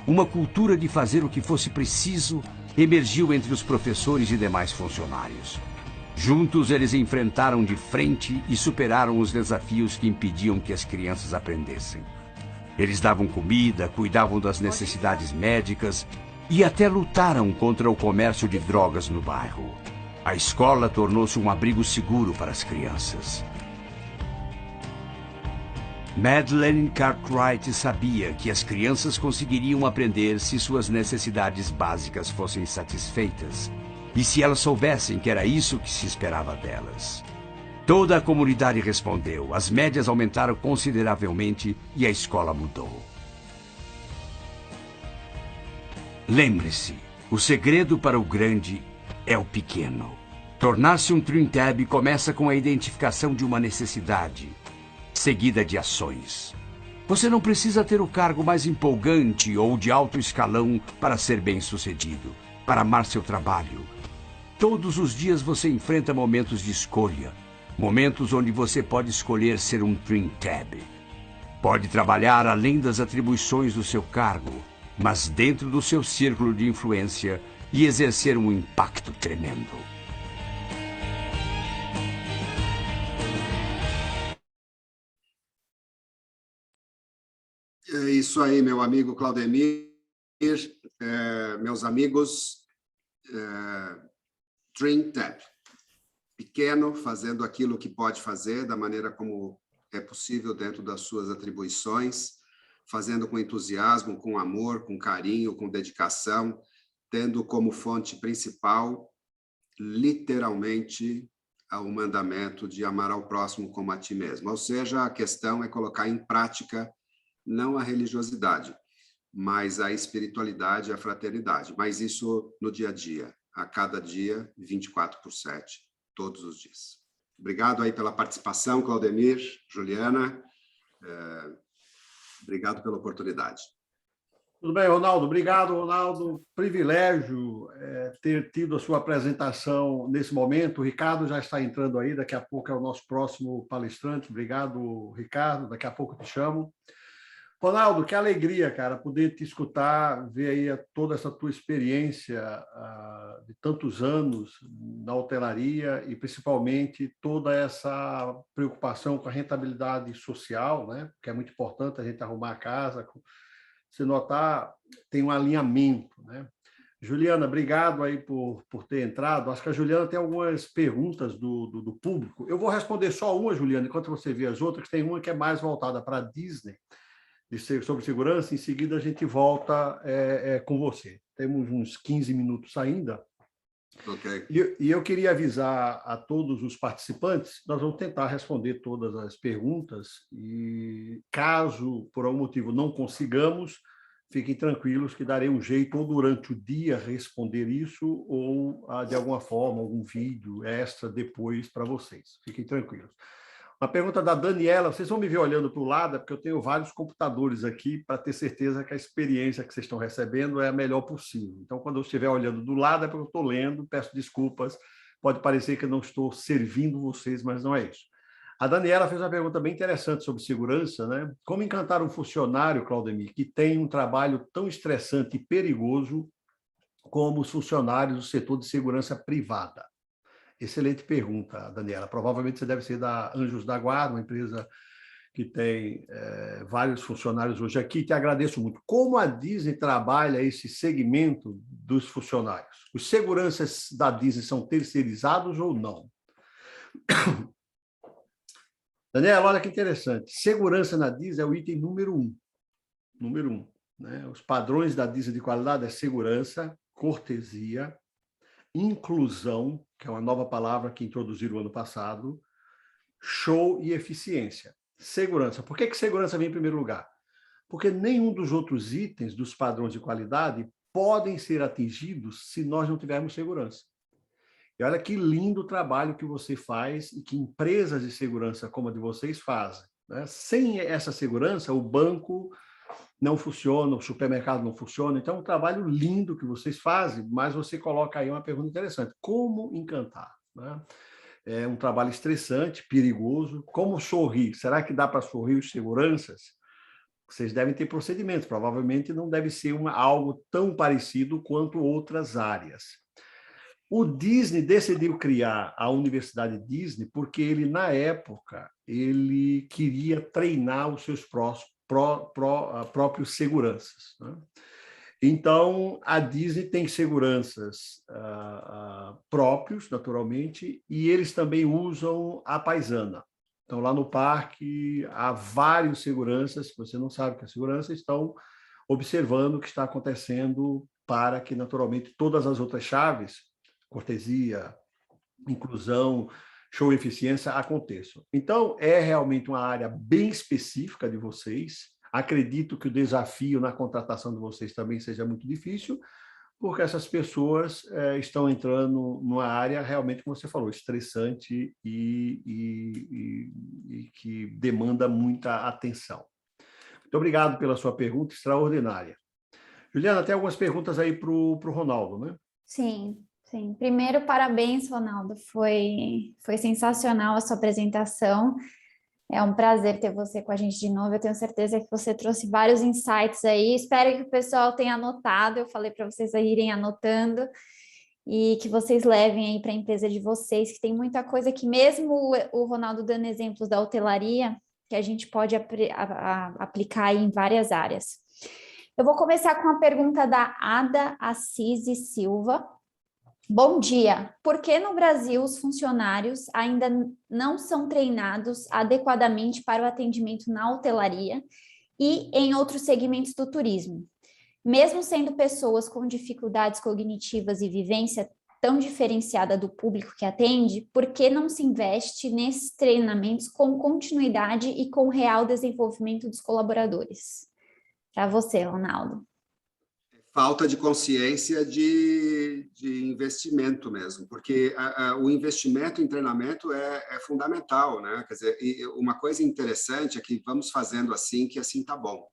Uma cultura de fazer o que fosse preciso emergiu entre os professores e demais funcionários. Juntos, eles enfrentaram de frente e superaram os desafios que impediam que as crianças aprendessem. Eles davam comida, cuidavam das necessidades médicas e até lutaram contra o comércio de drogas no bairro. A escola tornou-se um abrigo seguro para as crianças. Madeleine Cartwright sabia que as crianças conseguiriam aprender se suas necessidades básicas fossem satisfeitas e se elas soubessem que era isso que se esperava delas. Toda a comunidade respondeu, as médias aumentaram consideravelmente e a escola mudou. Lembre-se, o segredo para o grande é o pequeno. Tornar-se um Trim Tab começa com a identificação de uma necessidade, seguida de ações. Você não precisa ter o cargo mais empolgante ou de alto escalão para ser bem-sucedido, para amar seu trabalho. Todos os dias você enfrenta momentos de escolha, momentos onde você pode escolher ser um Trim Tab. Pode trabalhar além das atribuições do seu cargo, mas dentro do seu círculo de influência e exercer um impacto tremendo. É isso aí, meu amigo Claudemir. Meus amigos, Trim Tab. Pequeno, fazendo aquilo que pode fazer, da maneira como é possível dentro das suas atribuições, fazendo com entusiasmo, com amor, com carinho, com dedicação, tendo como fonte principal, literalmente, o mandamento de amar ao próximo como a ti mesmo. Ou seja, a questão é colocar em prática não a religiosidade, mas a espiritualidade e a fraternidade. Mas isso no dia a dia, a cada dia, 24/7, todos os dias. Obrigado aí pela participação, Claudemir, Juliana. Obrigado pela oportunidade. Tudo bem, Ronaldo? Obrigado, Ronaldo. Privilégio ter tido a sua apresentação nesse momento. O Ricardo já está entrando aí, daqui a pouco é o nosso próximo palestrante. Obrigado, Ricardo. Daqui a pouco eu te chamo. Ronaldo, que alegria, cara, poder te escutar, ver aí toda essa tua experiência de tantos anos na hotelaria e principalmente toda essa preocupação com a rentabilidade social, né? Que é muito importante a gente arrumar a casa. Se notar, tem um alinhamento, né? Juliana, obrigado aí por ter entrado. Acho que a Juliana tem algumas perguntas do público. Eu vou responder só uma, Juliana, enquanto você vê as outras, que tem uma que é mais voltada para a Disney, sobre segurança. Em seguida, a gente volta com você. Temos uns 15 minutos ainda. Okay. E eu queria avisar a todos os participantes, nós vamos tentar responder todas as perguntas e, caso, por algum motivo, não consigamos, fiquem tranquilos que darei um jeito, ou durante o dia, responder isso, ou, de alguma forma, algum vídeo extra depois para vocês. Fiquem tranquilos. Uma pergunta da Daniela, vocês vão me ver olhando para o lado, porque eu tenho vários computadores aqui para ter certeza que a experiência que vocês estão recebendo é a melhor possível. Então, quando eu estiver olhando do lado, é porque eu estou lendo, peço desculpas, pode parecer que eu não estou servindo vocês, mas não é isso. A Daniela fez uma pergunta bem interessante sobre segurança, né? Como encantar um funcionário, Claudemir, que tem um trabalho tão estressante e perigoso como os funcionários do setor de segurança privada? Excelente pergunta, Daniela. Provavelmente você deve ser da Anjos da Guarda, uma empresa que tem vários funcionários hoje aqui. Te agradeço muito. Como a Disney trabalha esse segmento dos funcionários? Os seguranças da Disney são terceirizados ou não? Daniela, olha que interessante. Segurança na Disney é o item número 1. Número 1. Né? Os padrões da Disney de qualidade é segurança, cortesia, inclusão, que é uma nova palavra que introduziram ano passado, show e eficiência. Segurança. Por que segurança vem em primeiro lugar? Porque nenhum dos outros itens dos padrões de qualidade podem ser atingidos se nós não tivermos segurança. E olha que lindo trabalho que você faz e que empresas de segurança como a de vocês fazem, né? Sem essa segurança, o banco não funciona, o supermercado não funciona. Então, é um trabalho lindo que vocês fazem, mas você coloca aí uma pergunta interessante. Como encantar? Né? É um trabalho estressante, perigoso. Como sorrir? Será que dá para sorrir os seguranças? Vocês devem ter procedimentos. Provavelmente não deve ser algo tão parecido quanto outras áreas. O Disney decidiu criar a Universidade Disney porque ele, na época, ele queria treinar os seus próprios seguranças. Né? Então, a Disney tem seguranças próprios, naturalmente, e eles também usam a paisana. Então, lá no parque, há vários seguranças, que você não sabe que é segurança, estão observando o que está acontecendo para que, naturalmente, todas as outras chaves, cortesia, inclusão, show e eficiência, aconteçam. Então, é realmente uma área bem específica de vocês. Acredito que o desafio na contratação de vocês também seja muito difícil, porque essas pessoas estão entrando numa área realmente, como você falou, estressante e que demanda muita atenção. Muito obrigado pela sua pergunta extraordinária. Juliana, tem algumas perguntas aí para o Ronaldo, né? Sim, sim. Primeiro, parabéns, Ronaldo. Foi sensacional a sua apresentação. É um prazer ter você com a gente de novo. Eu tenho certeza que você trouxe vários insights aí. Espero que o pessoal tenha anotado. Eu falei para vocês irem anotando e que vocês levem aí para a empresa de vocês, que tem muita coisa que mesmo o Ronaldo dando exemplos da hotelaria, que a gente pode aplicar aí em várias áreas. Eu vou começar com a pergunta da Ada Assisi Silva. Bom dia. Por que no Brasil os funcionários ainda não são treinados adequadamente para o atendimento na hotelaria e em outros segmentos do turismo? Mesmo sendo pessoas com dificuldades cognitivas e vivência tão diferenciada do público que atende, por que não se investe nesses treinamentos com continuidade e com real desenvolvimento dos colaboradores? Para você, Ronaldo. Falta de consciência de investimento mesmo, porque o investimento em treinamento é fundamental, né? Quer dizer, uma coisa interessante é que vamos fazendo assim, que assim tá bom.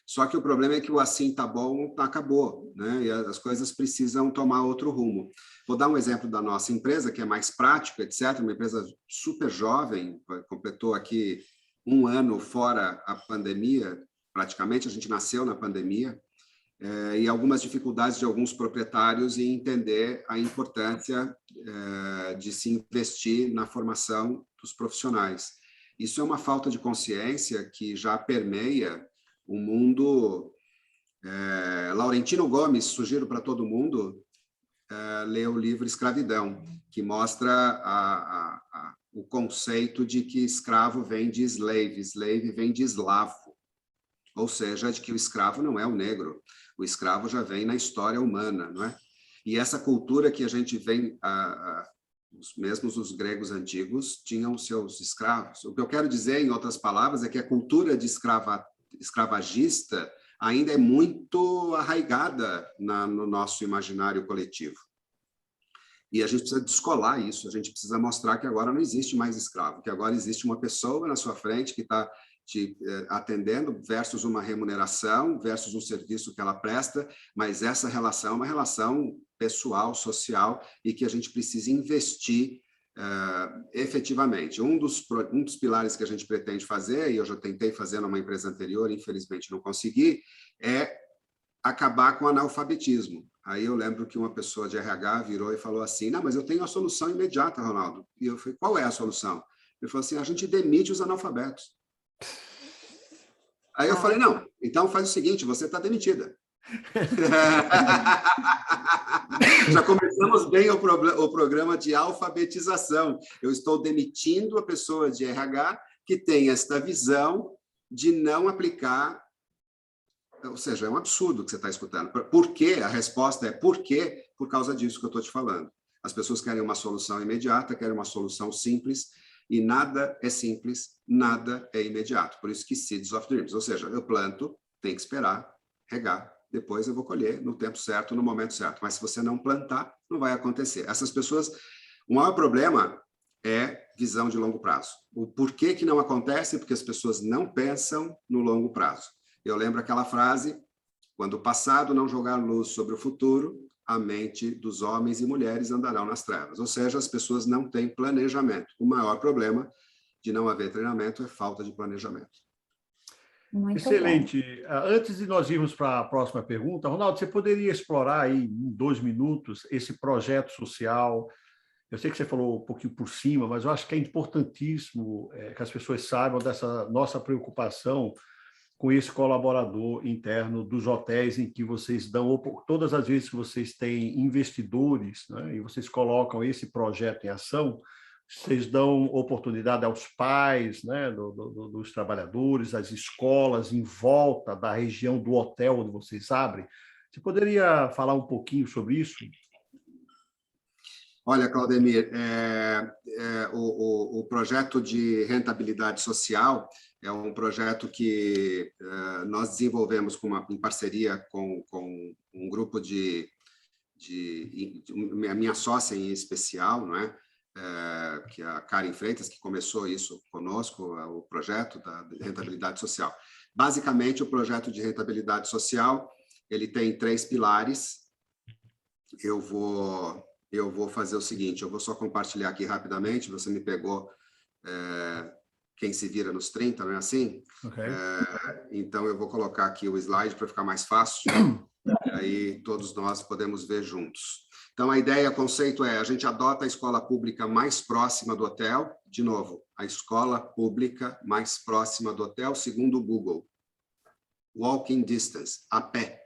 Só que o problema é que o assim tá bom acabou, né? E as coisas precisam tomar outro rumo. Vou dar um exemplo da nossa empresa, que é mais prático, etc. Uma empresa super jovem, completou aqui 1 ano fora a pandemia, praticamente, a gente nasceu na pandemia, e algumas dificuldades de alguns proprietários em entender a importância de se investir na formação dos profissionais. Isso é uma falta de consciência que já permeia o mundo. Laurentino Gomes, sugiro para todo mundo ler o livro Escravidão, que mostra o conceito de que escravo vem de slave vem de eslavo, ou seja, de que o escravo não é o negro. O escravo já vem na história humana, não é? E essa cultura que a gente vem, mesmo os gregos antigos tinham seus escravos. O que eu quero dizer, em outras palavras, é que a cultura de escravagista ainda é muito arraigada no nosso imaginário coletivo. E a gente precisa descolar isso, a gente precisa mostrar que agora não existe mais escravo, que agora existe uma pessoa na sua frente que está te atendendo versus uma remuneração, versus um serviço que ela presta, mas essa relação é uma relação pessoal, social, e que a gente precisa investir efetivamente. Um dos pilares que a gente pretende fazer, e eu já tentei fazer numa empresa anterior, infelizmente não consegui, é acabar com o analfabetismo. Aí eu lembro que uma pessoa de RH virou e falou assim, não, mas eu tenho a solução imediata, Ronaldo. E eu falei, qual é a solução? Ele falou assim, a gente demite os analfabetos. Aí eu falei, não, então faz o seguinte, você está demitida. Já começamos bem o programa de alfabetização. Eu estou demitindo a pessoa de RH que tem esta visão de não aplicar, ou seja, é um absurdo que você está escutando. Por quê? A resposta é por quê? Por causa disso que eu estou te falando. As pessoas querem uma solução imediata, querem uma solução simples, e nada é simples, nada é imediato. Por isso que Seeds of Dreams, ou seja, eu planto, tem que esperar, regar, depois eu vou colher no tempo certo, no momento certo. Mas se você não plantar, não vai acontecer. Essas pessoas, o maior problema é visão de longo prazo. O porquê que não acontece? Porque as pessoas não pensam no longo prazo. Eu lembro aquela frase, quando o passado não jogar luz sobre o futuro, a mente dos homens e mulheres andarão nas trevas. Ou seja, as pessoas não têm planejamento. O maior problema de não haver treinamento é falta de planejamento. Muito Excelente. bom. Antes de nós irmos para a próxima pergunta, Ronaldo, você poderia explorar aí em 2 minutos esse projeto social? Eu sei que você falou um pouquinho por cima, mas eu acho que é importantíssimo que as pessoas saibam dessa nossa preocupação com esse colaborador interno dos hotéis em que vocês dão, todas as vezes que vocês têm investidores, né, e vocês colocam esse projeto em ação, Vocês dão oportunidade aos pais, né, dos trabalhadores, às escolas em volta da região do hotel onde vocês abrem. Você poderia falar um pouquinho sobre isso? Olha, Claudemir, o projeto de rentabilidade social é um projeto que nós desenvolvemos em parceria com um grupo a minha sócia em especial, não é? Que é a Karen Freitas, que começou isso conosco, o projeto da rentabilidade social. Basicamente, o projeto de rentabilidade social ele tem 3 pilares. Eu vou fazer o seguinte, eu vou só compartilhar aqui rapidamente, você me pegou quem se vira nos 30, não é assim? Okay. Então, eu vou colocar aqui o slide para ficar mais fácil, aí todos nós podemos ver juntos. Então, a ideia, o conceito é, a gente adota a escola pública mais próxima do hotel, de novo, a escola pública mais próxima do hotel, segundo o Google, walking distance, a pé.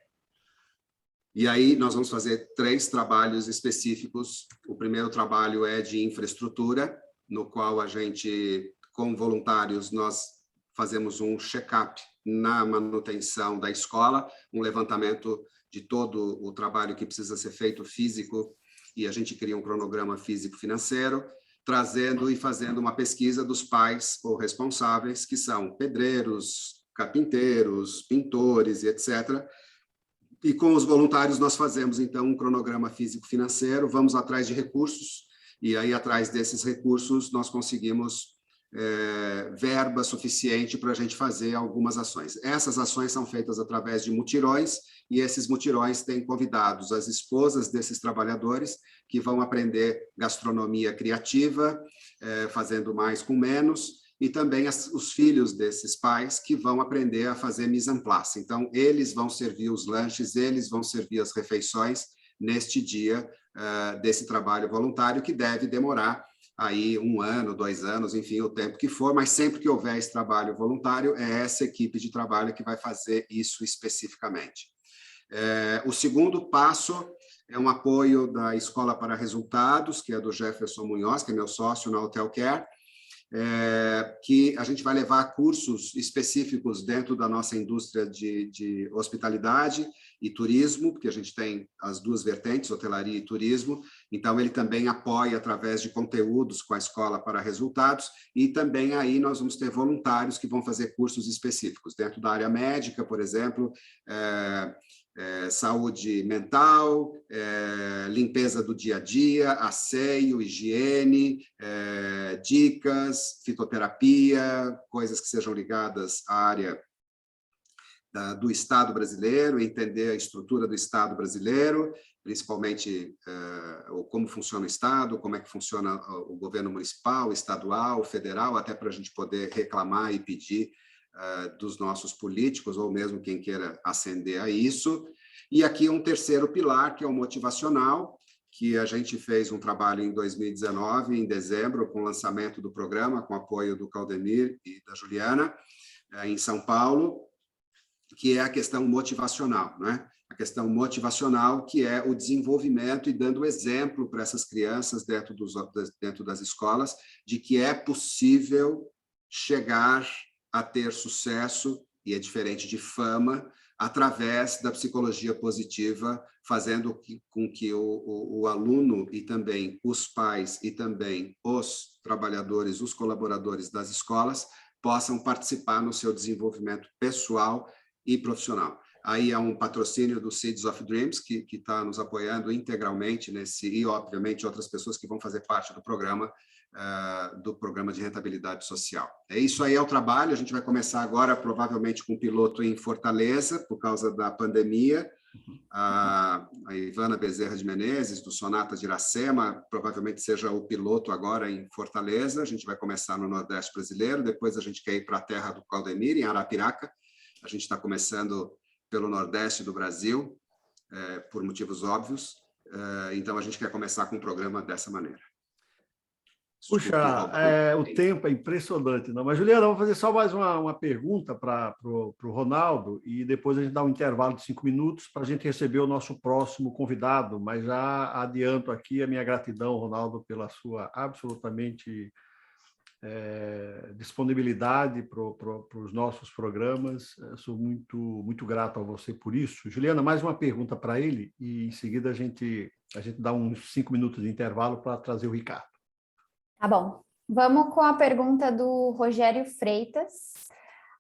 E aí nós vamos fazer 3 trabalhos específicos. O primeiro trabalho é de infraestrutura, no qual a gente, com voluntários, nós fazemos um check-up na manutenção da escola, um levantamento de todo o trabalho que precisa ser feito físico, e a gente cria um cronograma físico-financeiro, trazendo e fazendo uma pesquisa dos pais ou responsáveis, que são pedreiros, carpinteiros, pintores e etc., e com os voluntários nós fazemos, então, um cronograma físico-financeiro, vamos atrás de recursos, e aí, atrás desses recursos, nós conseguimos verba suficiente para a gente fazer algumas ações. Essas ações são feitas através de mutirões, e esses mutirões têm convidados as esposas desses trabalhadores, que vão aprender gastronomia criativa, fazendo mais com menos, e também os filhos desses pais que vão aprender a fazer mise en place. Então, eles vão servir os lanches, eles vão servir as refeições neste dia desse trabalho voluntário, que deve demorar aí 1 ano, 2 anos, enfim, o tempo que for, mas sempre que houver esse trabalho voluntário, é essa equipe de trabalho que vai fazer isso especificamente. O segundo passo é um apoio da Escola para Resultados, que é do Jefferson Munhoz, que é meu sócio na Hotel Care, que a gente vai levar cursos específicos dentro da nossa indústria de hospitalidade e turismo, porque a gente tem as 2 vertentes, hotelaria e turismo, então ele também apoia através de conteúdos com a Escola para Resultados, e também aí nós vamos ter voluntários que vão fazer cursos específicos, dentro da área médica, por exemplo, saúde mental, limpeza do dia a dia, asseio, higiene, dicas, fitoterapia, coisas que sejam ligadas à área do Estado brasileiro, entender a estrutura do Estado brasileiro, principalmente como funciona o Estado, como é que funciona o governo municipal, estadual, federal, até para a gente poder reclamar e pedir dos nossos políticos, ou mesmo quem queira ascender a isso. E aqui um terceiro pilar, que é o motivacional, que a gente fez um trabalho em 2019, em dezembro, com o lançamento do programa, com apoio do Claudemir e da Juliana, em São Paulo, que é a questão motivacional, né? A questão motivacional, que é o desenvolvimento e dando exemplo para essas crianças dentro das escolas, de que é possível chegar a ter sucesso, e é diferente de fama, através da psicologia positiva, fazendo com que o aluno e também os pais e também os trabalhadores, os colaboradores das escolas, possam participar no seu desenvolvimento pessoal e profissional. Aí é um patrocínio do Seeds of Dreams, que está nos apoiando integralmente nesse, e obviamente outras pessoas que vão fazer parte do programa de rentabilidade social. Isso aí é o trabalho. A gente vai começar agora, provavelmente, com um piloto em Fortaleza, por causa da pandemia. A Ivana Bezerra de Menezes, do Sonata de Iracema, provavelmente seja o piloto agora em Fortaleza. A gente vai começar no Nordeste brasileiro, depois a gente quer ir para a terra do Claudemir, em Arapiraca. A gente está começando pelo Nordeste do Brasil, por motivos óbvios. Então, a gente quer começar com um programa dessa maneira. Puxa, o tempo é impressionante, não? Mas, Juliana, vou fazer só mais uma pergunta para o Ronaldo e depois a gente dá um intervalo de 5 minutos para a gente receber o nosso próximo convidado. Mas já adianto aqui a minha gratidão, Ronaldo, pela sua absolutamente disponibilidade para os nossos programas. Eu sou muito grato a você por isso. Juliana, mais uma pergunta para ele e em seguida a gente dá uns 5 minutos de intervalo para trazer o Ricardo. Tá bom. Vamos com a pergunta do Rogério Freitas.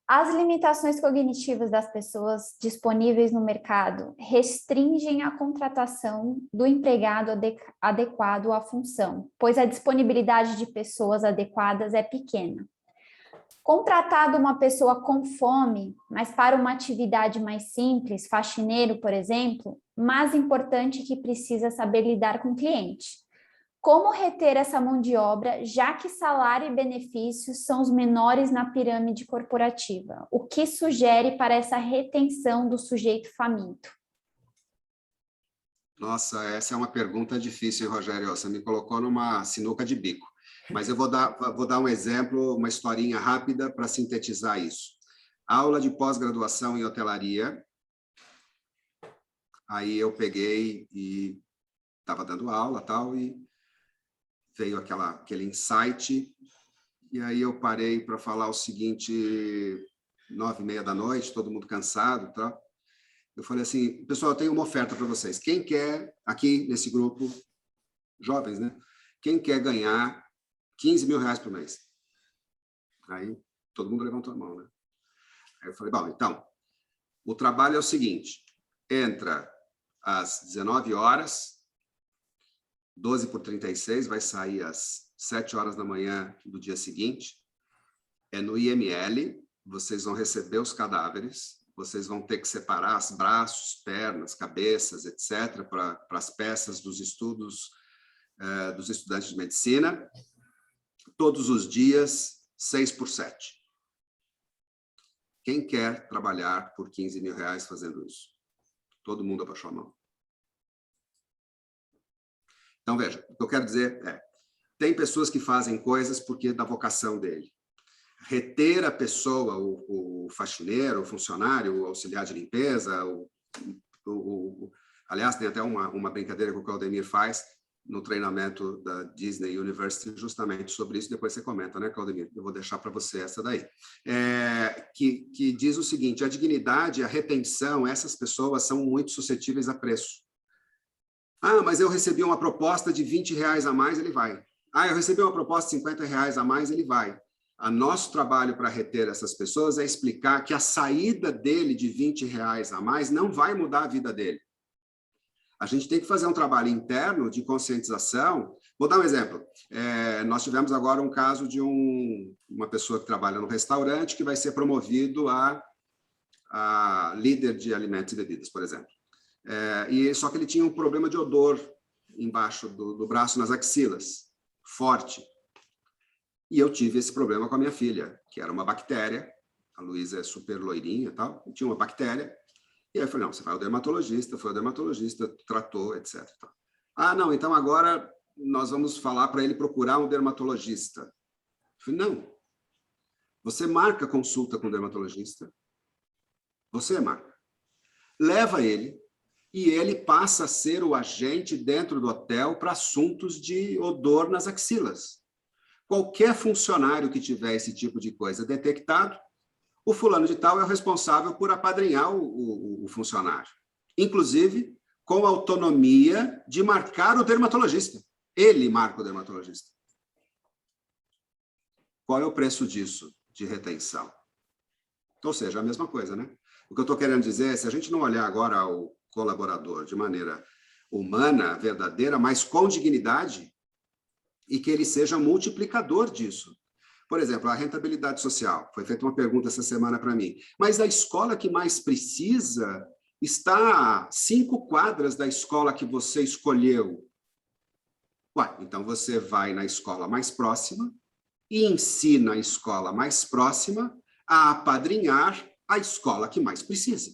As limitações cognitivas das pessoas disponíveis no mercado restringem a contratação do empregado adequado à função, pois a disponibilidade de pessoas adequadas é pequena. Contratado uma pessoa com fome, mas para uma atividade mais simples, faxineiro, por exemplo, mais importante que precisa saber lidar com o cliente. Como reter essa mão de obra, já que salário e benefícios são os menores na pirâmide corporativa? O que sugere para essa retenção do sujeito faminto? Nossa, essa é uma pergunta difícil, hein, Rogério? Você me colocou numa sinuca de bico. Mas eu vou dar um exemplo, uma historinha rápida para sintetizar isso. Aula de pós-graduação em hotelaria. Aí eu peguei e estava dando aula tal, e veio aquele insight, e aí eu parei para falar o seguinte, 9h30 da noite, todo mundo cansado, tá? Eu falei assim, pessoal, eu tenho uma oferta para vocês. Quem quer, aqui nesse grupo, jovens, né? Quem quer ganhar 15 mil reais por mês? Aí todo mundo levantou a mão, né? Aí eu falei, bom, então, o trabalho é o seguinte, entra às 19 horas, 12 por 36, vai sair às 7 horas da manhã do dia seguinte. É no IML, vocês vão receber os cadáveres, vocês vão ter que separar os braços, pernas, cabeças, etc., para as peças dos estudos dos estudantes de medicina, todos os dias, 6 por 7. Quem quer trabalhar por 15 mil reais fazendo isso? Todo mundo abaixou a mão. Então, veja, o que eu quero dizer tem pessoas que fazem coisas porque é da vocação dele. Reter a pessoa, o faxineiro, o funcionário, o auxiliar de limpeza, aliás, tem até uma brincadeira que o Claudemir faz no treinamento da Disney University, justamente sobre isso, depois você comenta, né, Claudemir? Eu vou deixar para você essa daí. Que diz o seguinte, a dignidade, a retenção, essas pessoas são muito suscetíveis a preço. Ah, mas eu recebi uma proposta de 20 reais a mais, ele vai. Ah, eu recebi uma proposta de 50 reais a mais, ele vai. O nosso trabalho para reter essas pessoas é explicar que a saída dele de 20 reais a mais não vai mudar a vida dele. A gente tem que fazer um trabalho interno de conscientização. Vou dar um exemplo. Nós tivemos agora um caso de uma pessoa que trabalha no restaurante que vai ser promovido a líder de alimentos e bebidas, por exemplo. Só que ele tinha um problema de odor embaixo do braço, nas axilas, forte. E eu tive esse problema com a minha filha, que era uma bactéria. A Luísa é super loirinha e tal, e tinha uma bactéria. E aí eu falei, não, você vai ao dermatologista, foi ao dermatologista, tratou, etc. Ah, não, então agora nós vamos falar para ele procurar um dermatologista. Eu falei, não. Você marca consulta com o dermatologista, você marca. Leva ele, e ele passa a ser o agente dentro do hotel para assuntos de odor nas axilas. Qualquer funcionário que tiver esse tipo de coisa detectado, o fulano de tal é o responsável por apadrinhar o funcionário. Inclusive, com autonomia de marcar o dermatologista. Ele marca o dermatologista. Qual é o preço disso, de retenção? Ou seja, a mesma coisa, né? O que eu estou querendo dizer é, se a gente não olhar agora o colaborador de maneira humana, verdadeira, mas com dignidade, e que ele seja multiplicador disso. Por exemplo, a rentabilidade social. Foi feita uma pergunta essa semana para mim. Mas a escola que mais precisa está a 5 quadras da escola que você escolheu. Ué, então você vai na escola mais próxima e ensina a escola mais próxima a apadrinhar a escola que mais precisa.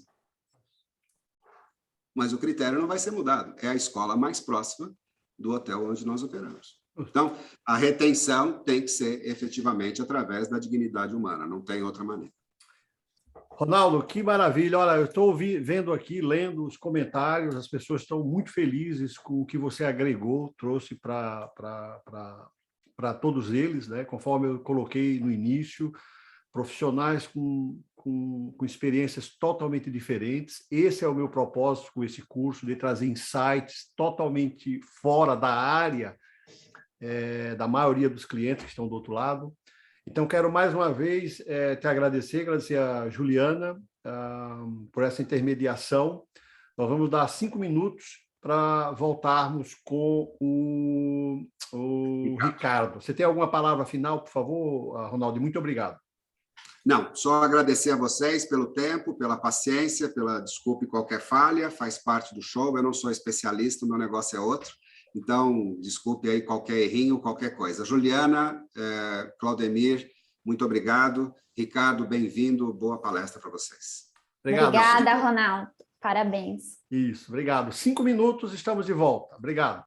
Mas o critério não vai ser mudado. É a escola mais próxima do hotel onde nós operamos. Então, a retenção tem que ser efetivamente através da dignidade humana, não tem outra maneira. Ronaldo, que maravilha. Olha, eu estou vendo aqui, lendo os comentários, as pessoas estão muito felizes com o que você agregou, trouxe para todos eles, né? Conforme eu coloquei no início, profissionais com experiências totalmente diferentes. Esse é o meu propósito com esse curso, de trazer insights totalmente fora da área da maioria dos clientes que estão do outro lado. Então, quero mais uma vez te agradecer a Juliana por essa intermediação. Nós vamos dar 5 minutos para voltarmos com o Ricardo. Você tem alguma palavra final, por favor, Ronaldo? Muito obrigado. Não, só agradecer a vocês pelo tempo, pela paciência, pela desculpe qualquer falha, faz parte do show, eu não sou especialista, o meu negócio é outro, então desculpe aí qualquer errinho, qualquer coisa. Juliana, Claudemir, muito obrigado. Ricardo, bem-vindo, boa palestra para vocês. Obrigada, Ronaldo. Parabéns. Isso, obrigado. 5 minutos, estamos de volta. Obrigado.